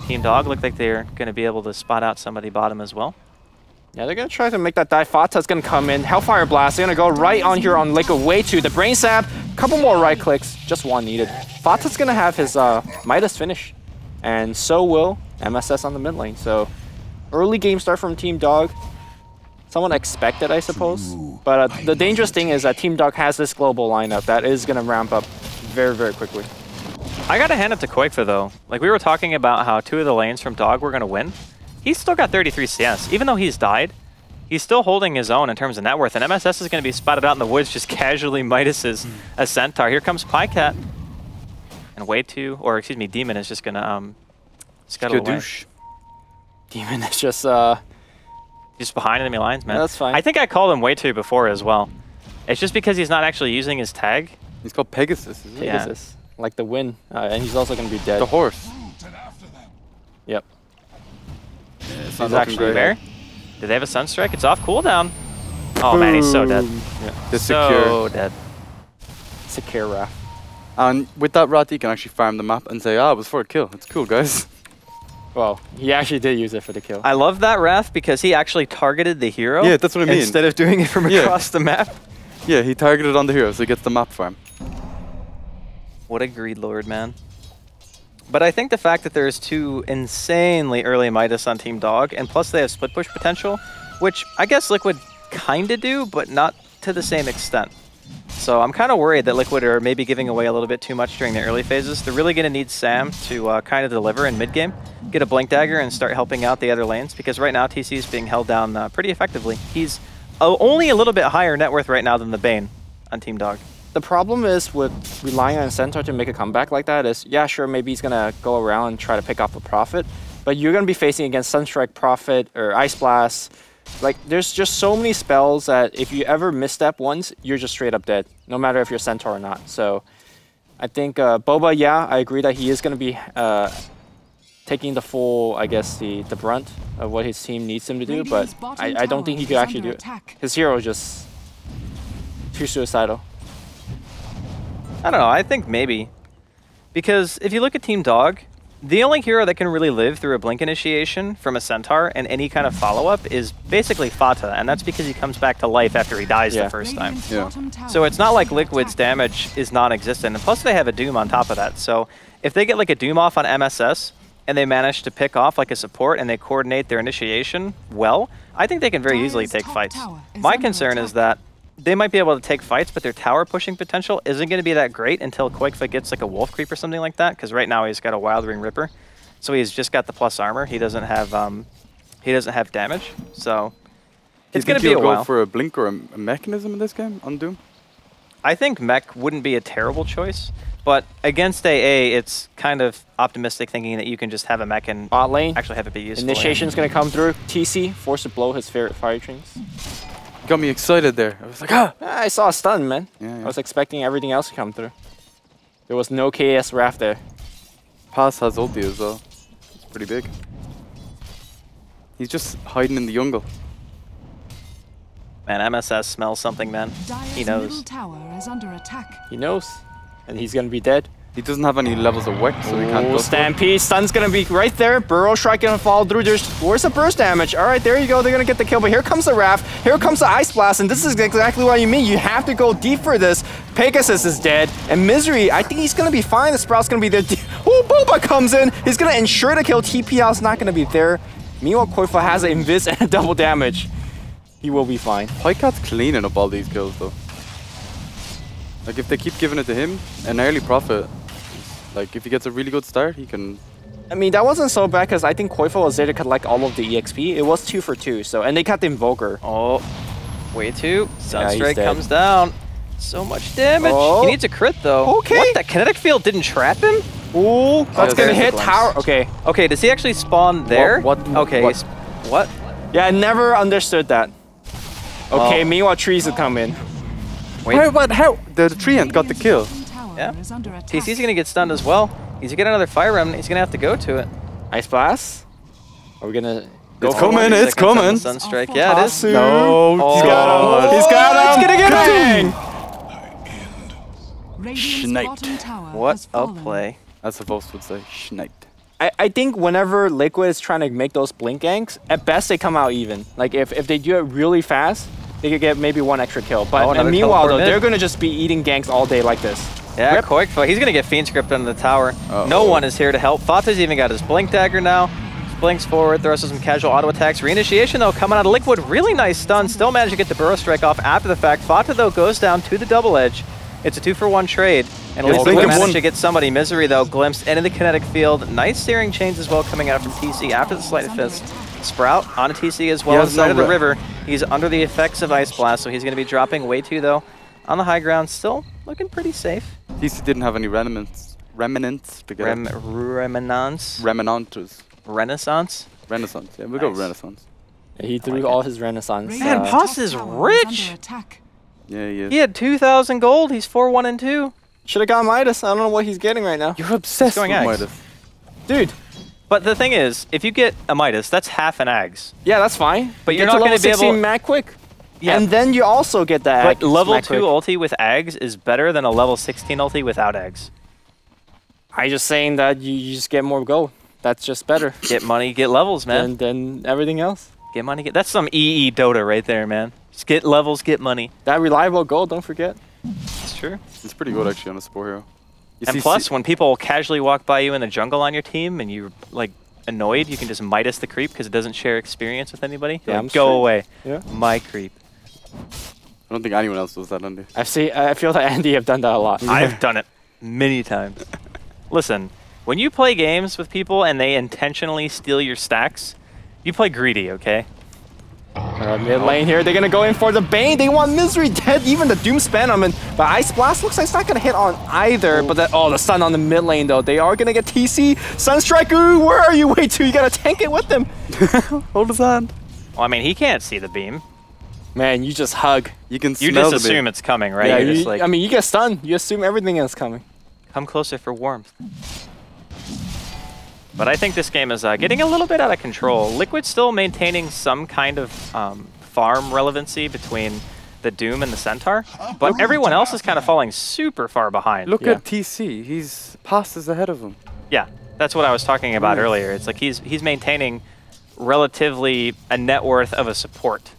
Team Dog look like they're going to be able to spot out somebody bottom as well. Yeah, they're going to try to make that dive. Fata's going to come in. Hellfire Blast. They're going to go right on here on Liquid. Way 2. The Brain Sap. Couple more right clicks. Just 1 needed. Fata's going to have his Midas finish. And so will MSS on the mid lane. So early game start from Team Dog. Somewhat expected, I suppose. But the dangerous thing is that Team Dog has this global lineup that is going to ramp up very, very quickly. I got to hand it to Koikfa, though. Like, we were talking about how 2 of the lanes from Dog were going to win. He's still got 33 CS. Even though he's died, he's still holding his own in terms of net worth. And MSS is going to be spotted out in the woods just casually Midases a Centaur. Here comes Pycat. And Way 2, or excuse me, Demon is just going to scuttle away. Demon is just... Just behind enemy lines, man. Yeah, that's fine. I think I called him Way 2 before as well. It's just because he's not actually using his tag. He's called Pegasus, isn't Yeah. Pegasus. Like the win. And he's also going to be dead. The horse. Yep. It's He's actually Bear? Do they have a Sunstrike? It's off cooldown. Oh man, he's so dead. The So secure. dead. Secure Wrath. And with that rat, you can actually farm the map and say, ah, it was for a kill. It's cool, guys. Well, he actually did use it for the kill. I love that Wrath because he actually targeted the hero. Yeah, that's what I mean. Instead of doing it from across the map. Yeah, he targeted on the hero, so he gets the map farm. What a greed lord, man. But I think the fact that there's 2 insanely early Midas on Team Dog, and plus they have split push potential, which I guess Liquid kind of do, but not to the same extent. So I'm kind of worried that Liquid are maybe giving away a little bit too much during the early phases. They're really going to need Sam to kind of deliver in mid-game, get a Blink Dagger and start helping out the other lanes, because right now TC is being held down pretty effectively. He's only a little bit higher net worth right now than the Bane on Team Dog. The problem is with relying on Centaur to make a comeback like that is, yeah, sure, maybe he's going to go around and try to pick off a Prophet, but you're going to be facing against Sunstrike, Prophet, or Ice Blast. Like, there's just so many spells that if you ever misstep once, you're just straight up dead, no matter if you're Centaur or not. So I think Boba, yeah, I agree that he is going to be taking the full, I guess, the brunt of what his team needs him to do, but I don't think he could actually do it. His hero is just too suicidal. I don't know, I think maybe. Because if you look at Team Dog, the only hero that can really live through a Blink initiation from a Centaur and any kind of follow-up is basically Fata, and that's because he comes back to life after he dies the first time. Yeah. So it's not like Liquid's damage is non-existent, and plus they have a Doom on top of that. So if they get like a Doom off on MSS, and they manage to pick off like a support and they coordinate their initiation well, I think they can very easily take fights. My concern is that they might be able to take fights, but their tower pushing potential isn't going to be that great until Koikfa gets like a Wolf Creep or something like that, because right now he's got a Wild Ring Ripper. So he's just got the plus armor. He doesn't have damage. So it's going to be a while. Go for a Blink or a Mechanism in this game on Doom? I think mech wouldn't be a terrible choice, but against AA, it's kind of optimistic thinking that you can just have a mech and Bot lane. actually have it be useful. Initiation's gonna come through. TC forced to blow his favorite fire chains. Got me excited there. I was like, ah! I saw a stun, man. Yeah. I was expecting everything else to come through. There was no KS Wrath there. Pass has ulti as well. It's pretty big. He's just hiding in the jungle. Man, MSS smells something, man. He knows. Middle tower is under attack. He knows. And he's gonna be dead. He doesn't have any levels of wet, so he can't go. Stampede. Stun's gonna be right there. Burrow Strike gonna follow through. Where's the burst damage? Alright, there you go. They're gonna get the kill. But here comes the Wrath. Here comes the Ice Blast. And this is exactly what you mean. You have to go deep for this. Pegasus is dead. And Misery, I think he's gonna be fine. The Sprout's gonna be there. Oh, Boba comes in. He's gonna ensure the kill. TPL's not gonna be there. Meanwhile, Koifa has an invis and double damage. He will be fine. Pycat's cleaning up all these kills though. Like if they keep giving it to him, an early prophet. Like if he gets a really good start, he can. I mean, that wasn't so bad because I think Koifa was there to collect all of the EXP. It was 2 for 2, so and they got the Invoker. Oh, way too. Yeah, Sunstrike comes down. So much damage. Oh. He needs a crit though. Okay. What? That kinetic field didn't trap him? Ooh, that's gonna there's hit the glimpse. tower. Okay. Okay, does he actually spawn there? What? Okay. What? What? Yeah, I never understood that. Okay, Oh. meanwhile, trees will come in. Wait. Wait, what? How? The tree ant got the kill. Tower Yeah. is under attack. TC's gonna get stunned as well. He's gonna get another fire remnant. He's gonna have to go to it. Ice Blast? Are we gonna go It's for coming, one? it's coming. Sunstrike. Yeah, it is. Asu. No, Oh. He's got him. He's got him. He's gonna get Bang! Radiant's Sniped. bottom tower What has a fallen. play. As the host would say, sniped. I think whenever Liquid is trying to make those blink ganks, at best they come out even. Like if they do it really fast, they could get maybe 1 extra kill. But Oh, and another meanwhile though, teleport mid. they're gonna just be eating ganks all day like this. Yeah, Rip. quick. He's gonna get Fiend Script under the tower. Uh-oh. No one is here to help. Fata's even got his Blink Dagger now. Blinks forward, throws some casual auto attacks. Reinitiation though, coming out of Liquid. Really nice stun. Still managed to get the Burrow Strike off after the fact. Fata though goes down to the double edge. It's a 2-for-1 trade. And at Yeah, least blink we him managed one. to get somebody. Misery though, glimpsed into the kinetic field. Nice steering chains as well coming out from TC after the Sleight of Fist. Sprout on TC as well has inside no of the re- river. He's under the effects of Ice Blast, so he's going to be dropping way too though. On the high ground, still looking pretty safe. DC didn't have any remnants to get Reminance. Remanantus. Renaissance. Renaissance. Yeah, we'll go Nice. Renaissance. He threw like all his Renaissance. Radiant's Man, top Pos is tower rich. under attack. Yeah, he is. He had 2,000 gold. He's 4-1 and 2. Should have got Midas. I don't know what he's getting right now. You're obsessed going with Axe. Midas. Dude, But the thing is, if you get a Midas, that's half an Ags. yeah, that's fine. But you're Get not to gonna level be 16 able- mad quick. Yeah. And then you also get that But level smack 2 quick. ulti with Ags is better than a level 16 ulti without Ags. I'm just saying that you just get more gold. That's just better Get money, get levels, man. than everything else. Get money, get... That's some EE Dota right there, man. Just get levels, get money. That reliable gold, don't forget. It's true. It's pretty good actually on a support hero. You And see- plus, when people casually walk by you in the jungle on your team and you're, like, annoyed, you can just Midas the creep because it doesn't share experience with anybody. Yeah, Like, I'm go straight. away. Yeah. My creep. I don't think anyone else does that, Andy. I feel that Andy have done that a lot. I've done it many times. Listen, when you play games with people and they intentionally steal your stacks, you play greedy, okay? Mid lane here, they're gonna go in for the Bane. They want Misery dead, even the Doom spam him. But Ice Blast looks like it's not gonna hit on either. But the stun on the mid lane though. They are gonna get TC. Sunstrike, ooh, where are you? Wait till you gotta tank it with them. Hold his hand. Well, I mean, he can't see the beam. Man, you just hug. You can You smell just the assume beam. it's coming, right? Yeah, You're just like, I mean, you get stunned. You assume everything is coming. come closer for warmth. But I think this game is getting a little bit out of control. Liquid's still maintaining some kind of farm relevancy between the Doom and the Centaur, but everyone else is kind of falling super far behind. Look Yeah. at TC. He's passes ahead of him. Yeah, that's what I was talking about Nice. earlier. It's like he's maintaining relatively a net worth of a support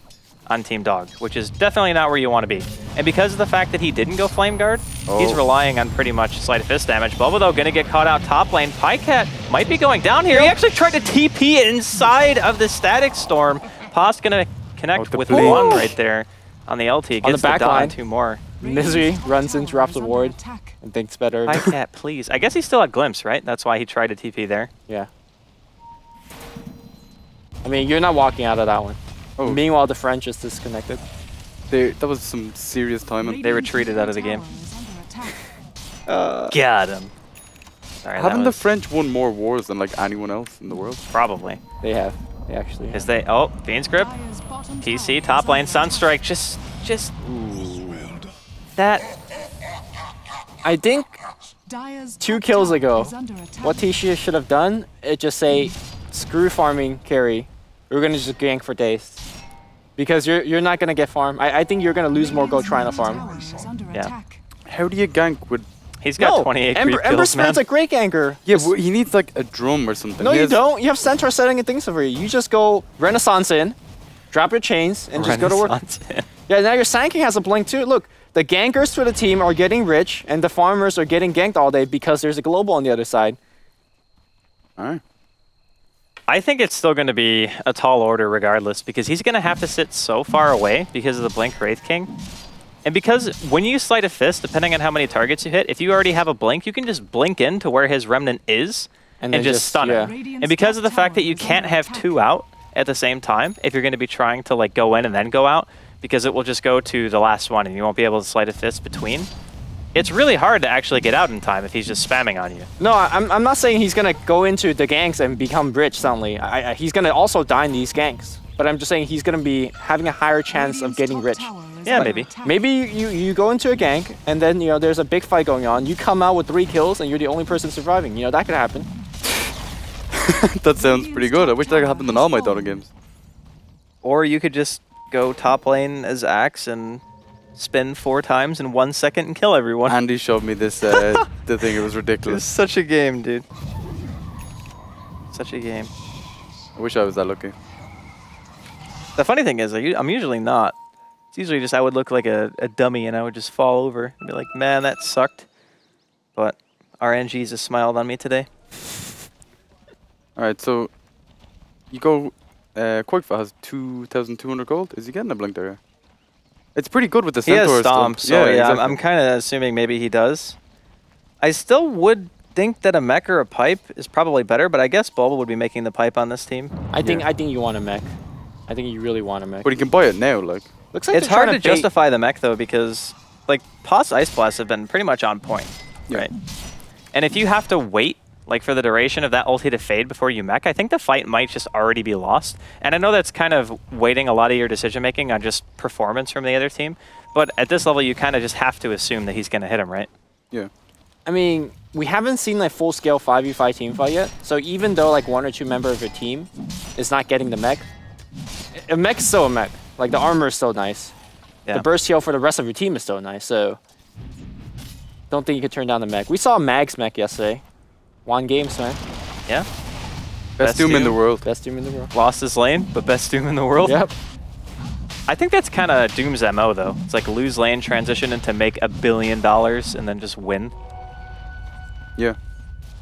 on Team Dog, which is definitely not where you want to be. And because of the fact that he didn't go Flame Guard, he's relying on pretty much Sleight of Fist damage. Bubba, though, going to get caught out top lane. Pycat might be going down here. He actually tried to TP inside of the Static Storm. Pos going to connect the with blink. one right there on the LT. Gets back the dot on line. 2 more. Misery Radiant's top runs in, tower drops is the under ward, attack. and thinks better. Pycat, please. I guess he still had Glimpse, right? That's why he tried to TP there. Yeah. I mean, you're not walking out of that one. Oh. Meanwhile, the French is disconnected. That was some serious timing. They retreated out of the game. Got him. Sorry, Haven't the French won more wars than like anyone else in the world? Probably. They have. They actually have. Is they? Oh, Fiend's Grip. TC top lane Sunstrike. Just that. I think 2 kills ago, what TC should have done is just say, screw farming carry. We're gonna just gank for days. Because you're not gonna get farm. I think you're gonna lose more gold trying to farm. Yeah. How do you gank with? He's got 28 creep Ember kills, man. Spirit's a great ganker. Yeah, but he needs like a drum or something. No, you don't. You have Centaur setting and things over you. You just go Renaissance in, drop your chains, and just go to work. Yeah, now your Sand King has a blink too. Look, the gankers for the team are getting rich, and the farmers are getting ganked all day because there's a global on the other side. All right. I think it's still going to be a tall order regardless, because he's going to have to sit so far away because of the Blink Wraith King. And because when you Sleight of Fist, depending on how many targets you hit, if you already have a blink, you can just blink in to where his Remnant is and just stun him. And because of the fact that you can't have 2 out at the same time, if you're going to be trying to like go in and then go out, because it will just go to the last one and you won't be able to Sleight of Fist between. It's really hard to actually get out in time if he's just spamming on you. No, I'm not saying he's going to go into the ganks and become rich suddenly. He's going to also die in these ganks. But I'm just saying he's going to be having a higher chance of getting rich. Yeah, maybe. Maybe you go into a gank and then, you know, there's a big fight going on. You come out with 3 kills and you're the only person surviving. You know, that could happen. That sounds pretty good. I wish that could happen in all my Dota games. Or you could just go top lane as Axe and spin 4 times in 1 second and kill everyone. Andy showed me this, the thing. It was ridiculous. It's such a game, dude. Such a game. I wish I was that lucky. The funny thing is, I'm usually not. It's usually just I would look like a dummy and I would just fall over and be like, man, that sucked. But RNG's just smiled on me today. Alright, so you go, Quagfa has 2,200 gold. Is he getting a blink there? It's pretty good with the Centaur. He has Stomp, so yeah, exactly. I'm kind of assuming maybe he does. I still would think that a mech or a pipe is probably better, but I guess Bulba would be making the pipe on this team. I think you want a mech. I think you really want a mech. But you can buy it now, like. Looks like It's hard to justify the mech though, because like Pot's Ice Blast have been pretty much on point, right? And if you have to wait like for the duration of that ulti to fade before you mech, I think the fight might just already be lost. And I know that's kind of weighting a lot of your decision making on just performance from the other team, but at this level you kind of just have to assume that he's going to hit him, right? Yeah. I mean, we haven't seen like full-scale 5v5 team fight yet, so even though like 1 or 2 members of your team is not getting the mech, a mech is still a mech. Like the armor is still nice. Yeah. The burst heal for the rest of your team is still nice, so don't think you could turn down the mech. We saw Mag's mech yesterday. 1 games, man. Yeah. Best Doom in the world. Best Doom in the world. Lost his lane, but best Doom in the world. Yep. I think that's kind of Doom's MO though. It's like lose lane, transition into make $1 billion, and then just win. Yeah.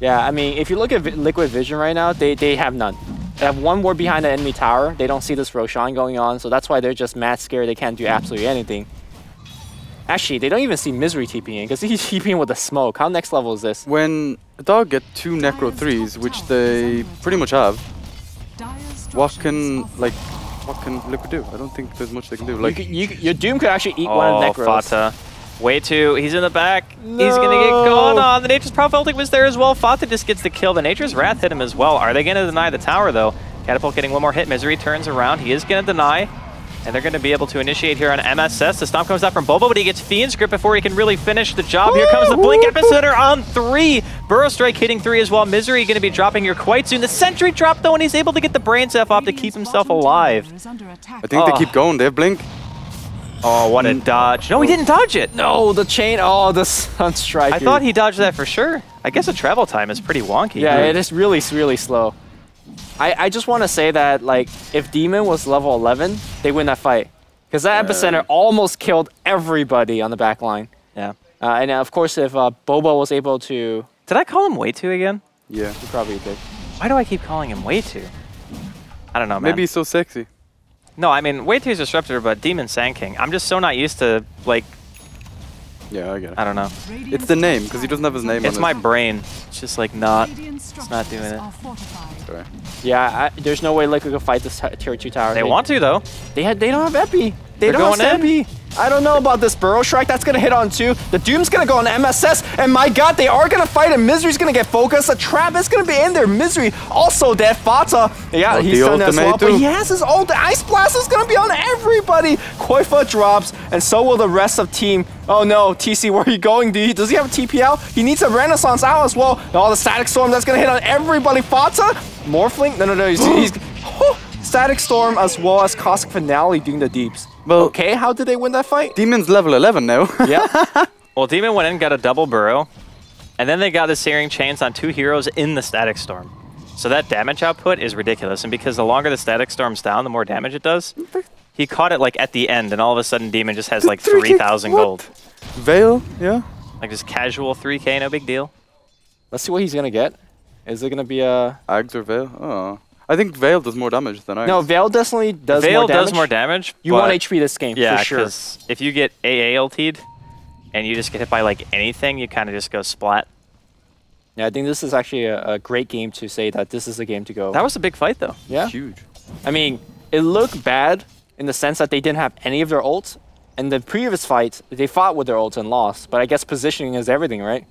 Yeah, I mean, if you look at Liquid Vision right now, they have none. They have 1 ward behind the enemy tower. They don't see this Roshan going on, so that's why they're just mad scared. They can't do absolutely anything. Actually, they don't even see Misery TPing in, because he's TPing with the smoke. How next level is this? When a dog get 2 Necro 3s, which they pretty much have, what can Liquid do? I don't think there's much they can do. Like your Doom could actually eat 1 of the Necros. Fata. Way too. He's in the back. No. He's going to get gone on. The Nature's Prophet ultimate was there as well. Fata just gets the kill. The Nature's Wrath hit him as well. Are they going to deny the tower, though? Catapult getting 1 more hit. Misery turns around. He is going to deny. And they're going to be able to initiate here on MSS. The stomp comes out from Bobo, but he gets Fiend's Grip before he can really finish the job. Here comes the Blink Epicenter on 3. Burrow Strike hitting 3 as well. Misery going to be dropping here quite soon. The Sentry drop, though, and he's able to get the Brain Cell off to keep himself alive. I think they keep going. They have Blink. Oh, what a dodge. No, he didn't dodge it. No, the chain. Oh, the Sunstrike. I thought he dodged that for sure. I guess the travel time is pretty wonky. Yeah, it is really, really slow. I just want to say that, like, if Demon was level 11, they win that fight. Because that Epicenter almost killed everybody on the back line. Yeah. And of course, if Bobo was able to... Did I call him way too again? Yeah. You probably did. Why do I keep calling him way too? I don't know, man. Maybe he's so sexy. No, I mean, way too is Disruptor, but Demon Sand King. I'm just so not used to, like... Yeah, I get it. I don't know. It's the name, because he doesn't have his name on it. It's my brain. It's just like not... It's not doing it. Sorry. Yeah, there's no way Liquid could fight this tier 2 tower. They want to, though. They don't have Epi. They don't have going in. Stampede. I don't know about this Burrow Strike. That's going to hit on 2. The Doom's going to go on MSS. And my god, they are going to fight and Misery's going to get focused. The Trap is going to be in there. Misery also dead. Fata, yeah, he's done as well. But he has his ult. The Ice Blast is going to be on everybody. Koifa drops, and so will the rest of team. Oh no, TC, where are you going, dude? Does he have a TP out? He needs a Renaissance out as well. All the Static Storm, that's going to hit on everybody. Fata, Morphling, no, he's Static Storm as well as Cosmic Finale doing the deeps. Well, okay, how did they win that fight? Demon's level 11 now. Yeah. Well, Demon went in, got a double burrow, and then they got the Searing Chains on 2 heroes in the Static Storm. So that damage output is ridiculous, and because the longer the Static Storm's down, the more damage it does. He caught it like at the end, and all of a sudden Demon just has like 3,000 gold. Veil, yeah. Like just casual 3k, no big deal. Let's see what he's gonna get. Is it gonna be a Ags or Veil? Oh. I think Veil does more damage than Ags. No, Veil definitely does more damage. Veil does more damage. You want HP this game, yeah, for sure. Because if you get AA ultied and you just get hit by like anything, you kind of just go splat. Yeah, I think this is actually a great game to say that this is the game to go. That was a big fight though. Yeah. Huge. I mean, it looked bad in the sense that they didn't have any of their ults. In the previous fight, they fought with their ults and lost. But I guess positioning is everything, right?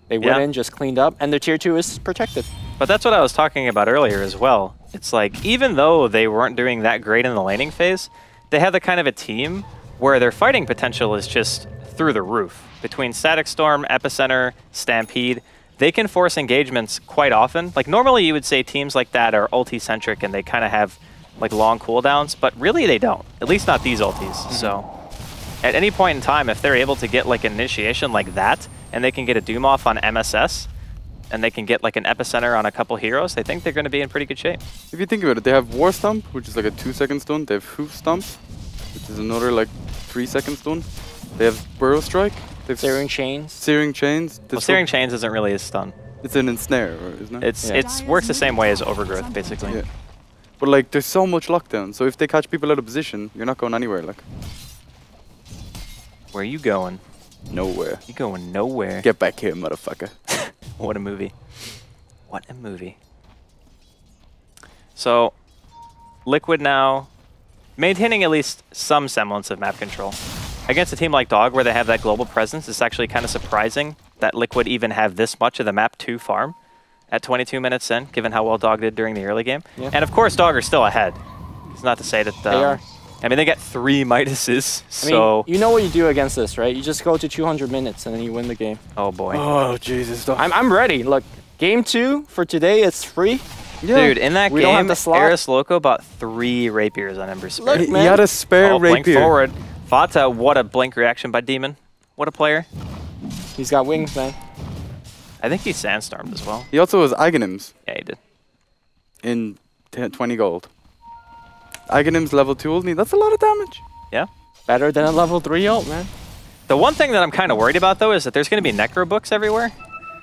They went in, just cleaned up, and their tier 2 is protected. But that's what I was talking about earlier as well. It's like, even though they weren't doing that great in the laning phase, they have the kind of a team where their fighting potential is just through the roof. Between Static Storm, Epicenter, Stampede, they can force engagements quite often. Like normally you would say teams like that are ulti-centric and they kind of have like long cooldowns, but really they don't. At least not these ultis. So at any point in time, if they're able to get like an initiation like that, and they can get a Doom off on MSS, and they can get like an Epicenter on a couple heroes, I think they're going to be in pretty good shape. If you think about it, they have War Stomp, which is like a 2-second stun. They have Hoof Stomp, which is another like 3-second stun. They have Burrow Strike. They have Searing Chains. Searing Chains. Well, Searing Chains isn't really a stun. It's an ensnare, isn't it? It's works the same way as Overgrowth, basically. Yeah. But like, there's so much lockdown. So if they catch people out of position, you're not going anywhere. Like. Where are you going? Nowhere. You going nowhere. Get back here, motherfucker. What a movie. What a movie. So, Liquid now maintaining at least some semblance of map control. Against a team like DOG where they have that global presence, it's actually kind of surprising that Liquid even have this much of the map to farm at 22 minutes in, given how well DOG did during the early game. Yeah. And of course, DOG are still ahead. It's not to say that... they are. I mean, they get 3 Midases, so... I mean, you know what you do against this, right? You just go to 200 minutes and then you win the game. Oh, boy. Oh, Jesus. I'm ready. Look, game 2 for today, it's free. Yeah. Dude, in that we game, don't have the slot. Eris Loco bought 3 Rapiers on Ember Spirit. Look, man. He had a spare Blink Rapier. forward. Fata, what a blink reaction by Demon. What a player. He's got wings, man. I think he sandstormed as well. He also has Aghanims. Yeah, he did. In 20 gold. Aghanims level 2 ult, that's a lot of damage. Yeah. Better than a level 3 ult, man. The one thing that I'm kind of worried about, though, is that there's going to be Necro books everywhere.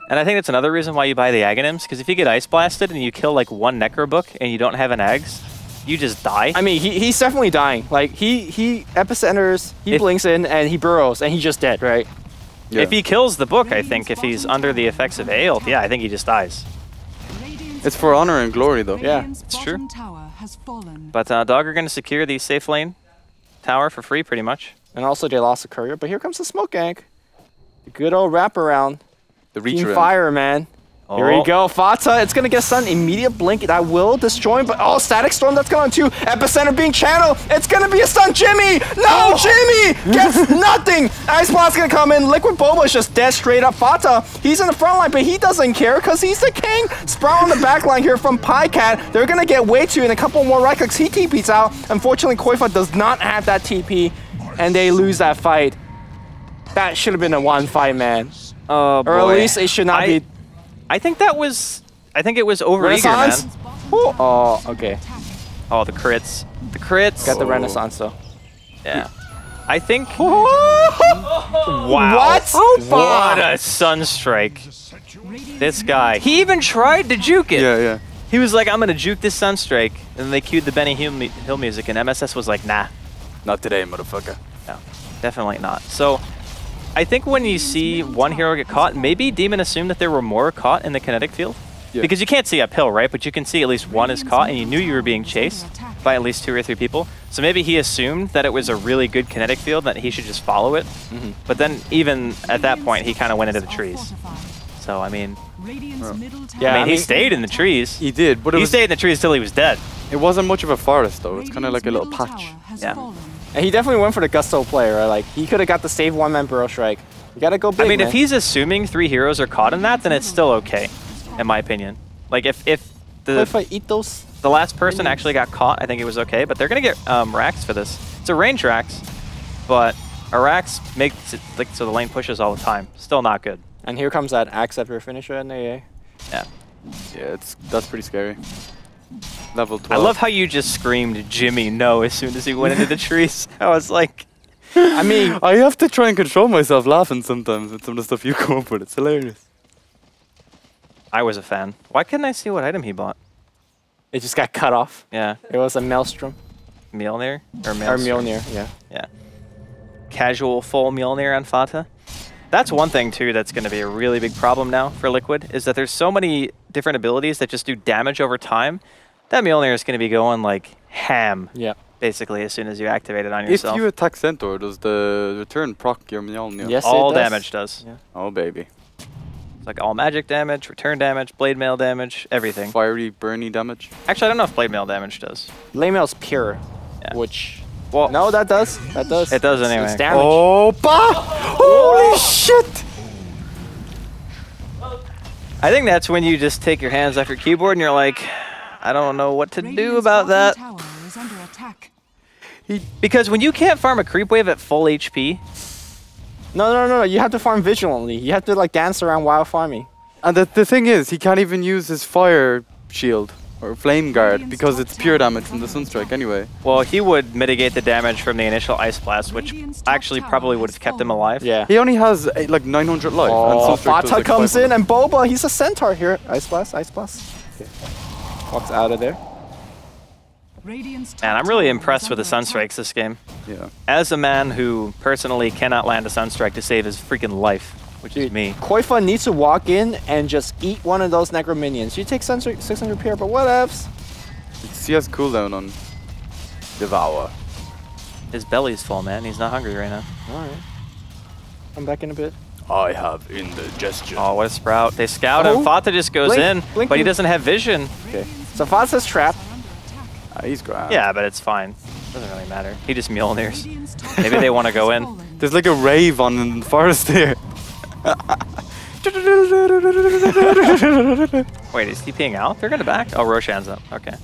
And I think that's another reason why you buy the Aghanims, because if you get Ice Blasted and you kill like 1 Necro book and you don't have an Ags, you just die. I mean, he's definitely dying. Like, he epicenters, he blinks in, and he burrows, and he's just dead, right? Yeah. If he kills the book, I think, if he's under the effects of ult, yeah, I think he just dies. It's for honor and glory, though. Yeah, it's true. But DOG are going to secure the safe lane tower for free, pretty much. And also, they lost a courier, but here comes the smoke gank. The good old wraparound. The reach Team around. Fire, man. Oh. Here we go. Fata, it's going to get stunned. Immediate blink. That will destroy him. But, oh, Static Storm, that's going to Epicenter being channeled. It's going to be a stun. Jimmy! No, Jimmy! Gets nothing. Ice Blast's going to come in. Liquid Boba is just dead straight up. Fata, he's in the front line, but he doesn't care because he's the king. Sprout on the back line here from Pycat. They're going to get way too, and a couple more right clicks. He TP's out. Unfortunately, Koifa does not have that TP, and they lose that fight. That should have been a 1-5, man. Oh, boy. Or at least it should not be... I think that was... I think it was over-eager, man. Oh, okay. Oh, the crits. The crits. Got the Renaissance, though. Yeah. I think... Wow. What? Oh, what a Sunstrike. This guy. He even tried to juke it. Yeah, yeah. He was like, I'm going to juke this Sunstrike. And then they cued the Benny Hill music, and MSS was like, nah. Not today, motherfucker. No, definitely not. So... I think when you see one hero get caught, maybe Demon assumed that there were more caught in the kinetic field. Yeah. Because you can't see uphill, right? But you can see at least one is caught, and you knew you were being chased by at least 2 or 3 people. So maybe he assumed that it was a really good kinetic field, that he should just follow it. But then even at that point, he kind of went into the trees. So, I mean, Yeah, he stayed in the trees. He did, but He stayed in the trees till he was dead. it wasn't much of a forest though. It's kind of like a little patch. Yeah. and he definitely went for the gusto play, right? Like, he could have got the save one-man Burrow Strike. You gotta go big, I mean, man. if he's assuming 3 heroes are caught in that, then it's still okay, in my opinion. Like, if If I eat those... the last person actually got caught, I think it was okay. But they're going to get Rax for this. It's a range Rax, but a Rax makes it like so the lane pushes all the time. Still not good. And here comes that Acceptor finisher in the AA. Yeah. Yeah, that's pretty scary. Level 12. I love how you just screamed Jimmy no as soon as he went into the trees. I was like, I mean... I have to try and control myself laughing sometimes with some of the stuff you come up with. It's hilarious. I was a fan. Why couldn't I see what item he bought? It just got cut off. Yeah. It was a Maelstrom. Mjolnir? Or Or Maelstrom? Mjolnir, yeah. Yeah. Casual full Mjolnir on Fata. That's one thing, too, that's going to be a really big problem now for Liquid, is that there's so many different abilities that just do damage over time. That Mjolnir is going to be going, like, ham, Yeah. basically, as soon as you activate it on yourself. If you attack Centaur, does the return proc your Mjolnir? Yes, All it does. damage does. Yeah. Oh, baby. It's like all magic damage, return damage, blade mail damage, everything. Fiery, burny damage. Actually, I don't know if blade mail damage does. Laymail's pure, Yeah. which... Well, No, that does. That does. It does anyway. It's damage. Oh, holy shit! I think that's when you just take your hands off your keyboard and you're like, I don't know what to do about that. Because when you can't farm a creep wave at full HP, No. You have to farm vigilantly. You have to, like, dance around while farming. And the thing is, he can't even use his fire shield or flame guard because it's pure damage from the Sunstrike anyway. well, he would mitigate the damage from the initial Ice Blast, which actually probably would have kept him alive. Yeah. He only has like 900 life. Oh, and Sunstrike does, Fata like, comes 500. in and Boba, he's a centaur here. Ice Blast, Ice Blast. Okay. Walks out of there. Man, I'm really impressed with the Sunstrikes this game. Yeah. As a man who personally cannot land a Sunstrike to save his freaking life, which is me. Koifa needs to walk in and just eat one of those Necro minions. You take 600 PR, but whatevs. He has cooldown on Devour. His belly's full, man. He's not hungry right now. Alright. I'm back in a bit. I have indigestion. Oh, what a sprout. They scout Oh. him. Fata just goes Blink, in, blink but he him. doesn't have vision. Okay. So Fata's trapped. He's grand. Yeah, but it's fine. Doesn't really matter. He just Mjolnirs. Maybe they want to go in. There's like a rave on in the forest here. Wait, is he peeing out? They're going to back? Oh, Roshan's up. Okay.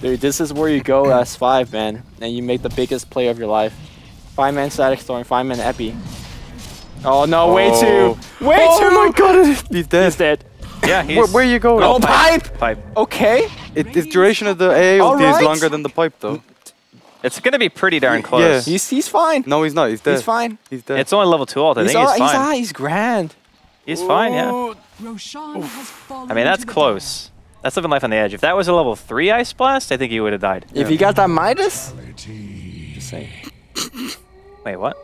Dude, this is where you go as 5, man, and you make the biggest play of your life. 5-man Static Storm, 5-man Epi. Oh no, way too! Way too! Oh my god, he's dead. He's dead. Yeah, he's... Where you going? Oh, pipe! Pipe. Okay. The duration of the AA ulti Alright. is longer than the pipe though. It's going to be pretty darn Yeah. close. He's fine. No, he's not. He's dead. He's fine. He's dead. It's only level 2 ult. I think he's fine. He's grand. He's fine, yeah. I mean, that's close. That's living life on the edge. If that was a level 3 Ice Blast, I think he would have died. If he got that Midas, just saying. Wait, what?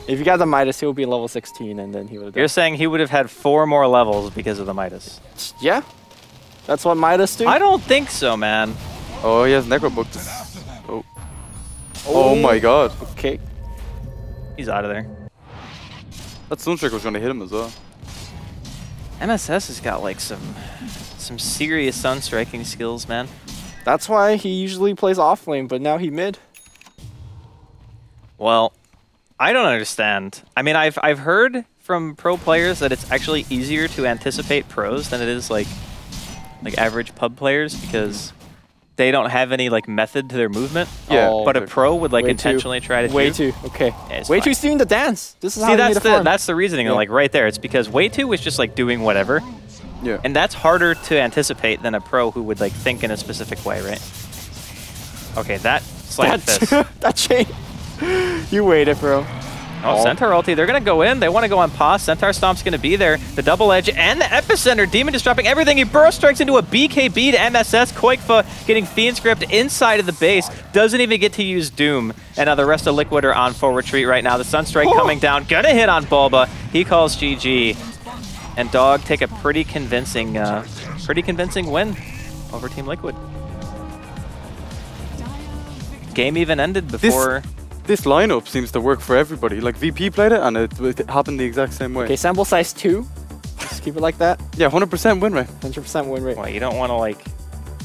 If he got the Midas, he would be level 16, and then he would have. You're saying he would have had 4 more levels because of the Midas? Yeah, that's what Midas do. I don't think so, man. Oh, he has Necro booked. Oh. Oh my god. Okay. He's out of there. That Sunstrike was going to hit him as well. MSS has got like some serious sun striking skills, man. That's why he usually plays off lane, but now he mid. Well, I don't understand. I mean, I've heard from pro players that it's actually easier to anticipate pros than it is like average pub players because they don't have any like method to their movement. Yeah. Oh, But a pro would like way intentionally try to Way cheat. too. Okay. Yeah, it's Way fine. too's doing the dance. This is how See, you need to farm. that's the reasoning. Yeah. Like right there, it's because Way 2 was just like doing whatever, Yeah. and that's harder to anticipate than a pro who would like think in a specific way, right? Okay, that slight fist. that chain. You waited, bro. Oh, Centaur ulti, they're going to go in. They want to go on pause. Centaur Stomp's going to be there. The double edge and the epicenter. Demon just dropping everything. He burrow strikes into a BKB to MSS. Koikfa getting Fiend Script inside of the base. Doesn't even get to use Doom. And now the rest of Liquid are on full retreat right now. The Sunstrike coming down. Gonna hit on Bulba. He calls GG. And Dog take a pretty convincing win over Team Liquid. game even ended before. This lineup seems to work for everybody. Like VP played it and it happened the exact same way. Okay, sample size 2. Just keep it like that. Yeah, 100% win rate. 100% win rate. Well, you don't want to like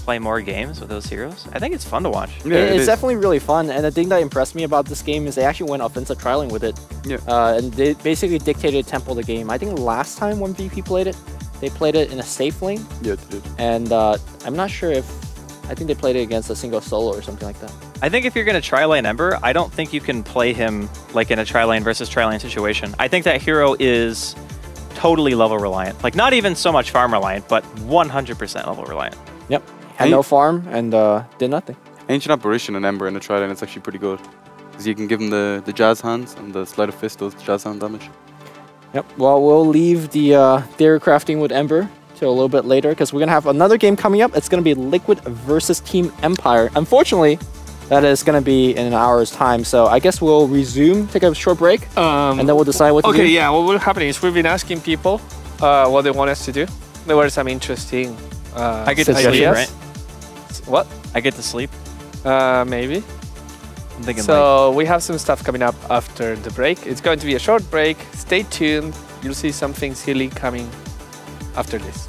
play more games with those heroes? I think it's fun to watch. Yeah, it's definitely really fun, and the thing that impressed me about this game is they actually went offensive trialing with it. Yeah. And they basically dictated tempo of the game. I think last time when VP played it, they played it in a safe lane. Yeah, they did. And I'm not sure if... I think they played it against a single solo or something like that. I think if you're going to tri-lane Ember, I don't think you can play him like in a tri-lane versus tri-lane situation. I think that hero is totally level reliant. Like not even so much farm reliant, but 100% level reliant. Yep. Had no farm and did nothing. Ancient Apparition and Ember in a tri-lane is actually pretty good. Because you can give him the jazz hands and the sleight of fist does jazz hand damage. Yep. Well, we'll leave the theory crafting with Ember till a little bit later because we're going to have another game coming up. It's going to be Liquid versus Team Empire. Unfortunately, that is going to be in an hour's time. So I guess we'll resume, take a short break, and then we'll decide what to do. Okay, yeah. What will happen is we've been asking people what they want us to do. There were some interesting I get to sleep, ideas. right? What? I get to sleep. Maybe. I'm thinking So we have some stuff coming up after the break. It's going to be a short break. Stay tuned. You'll see something silly coming after this.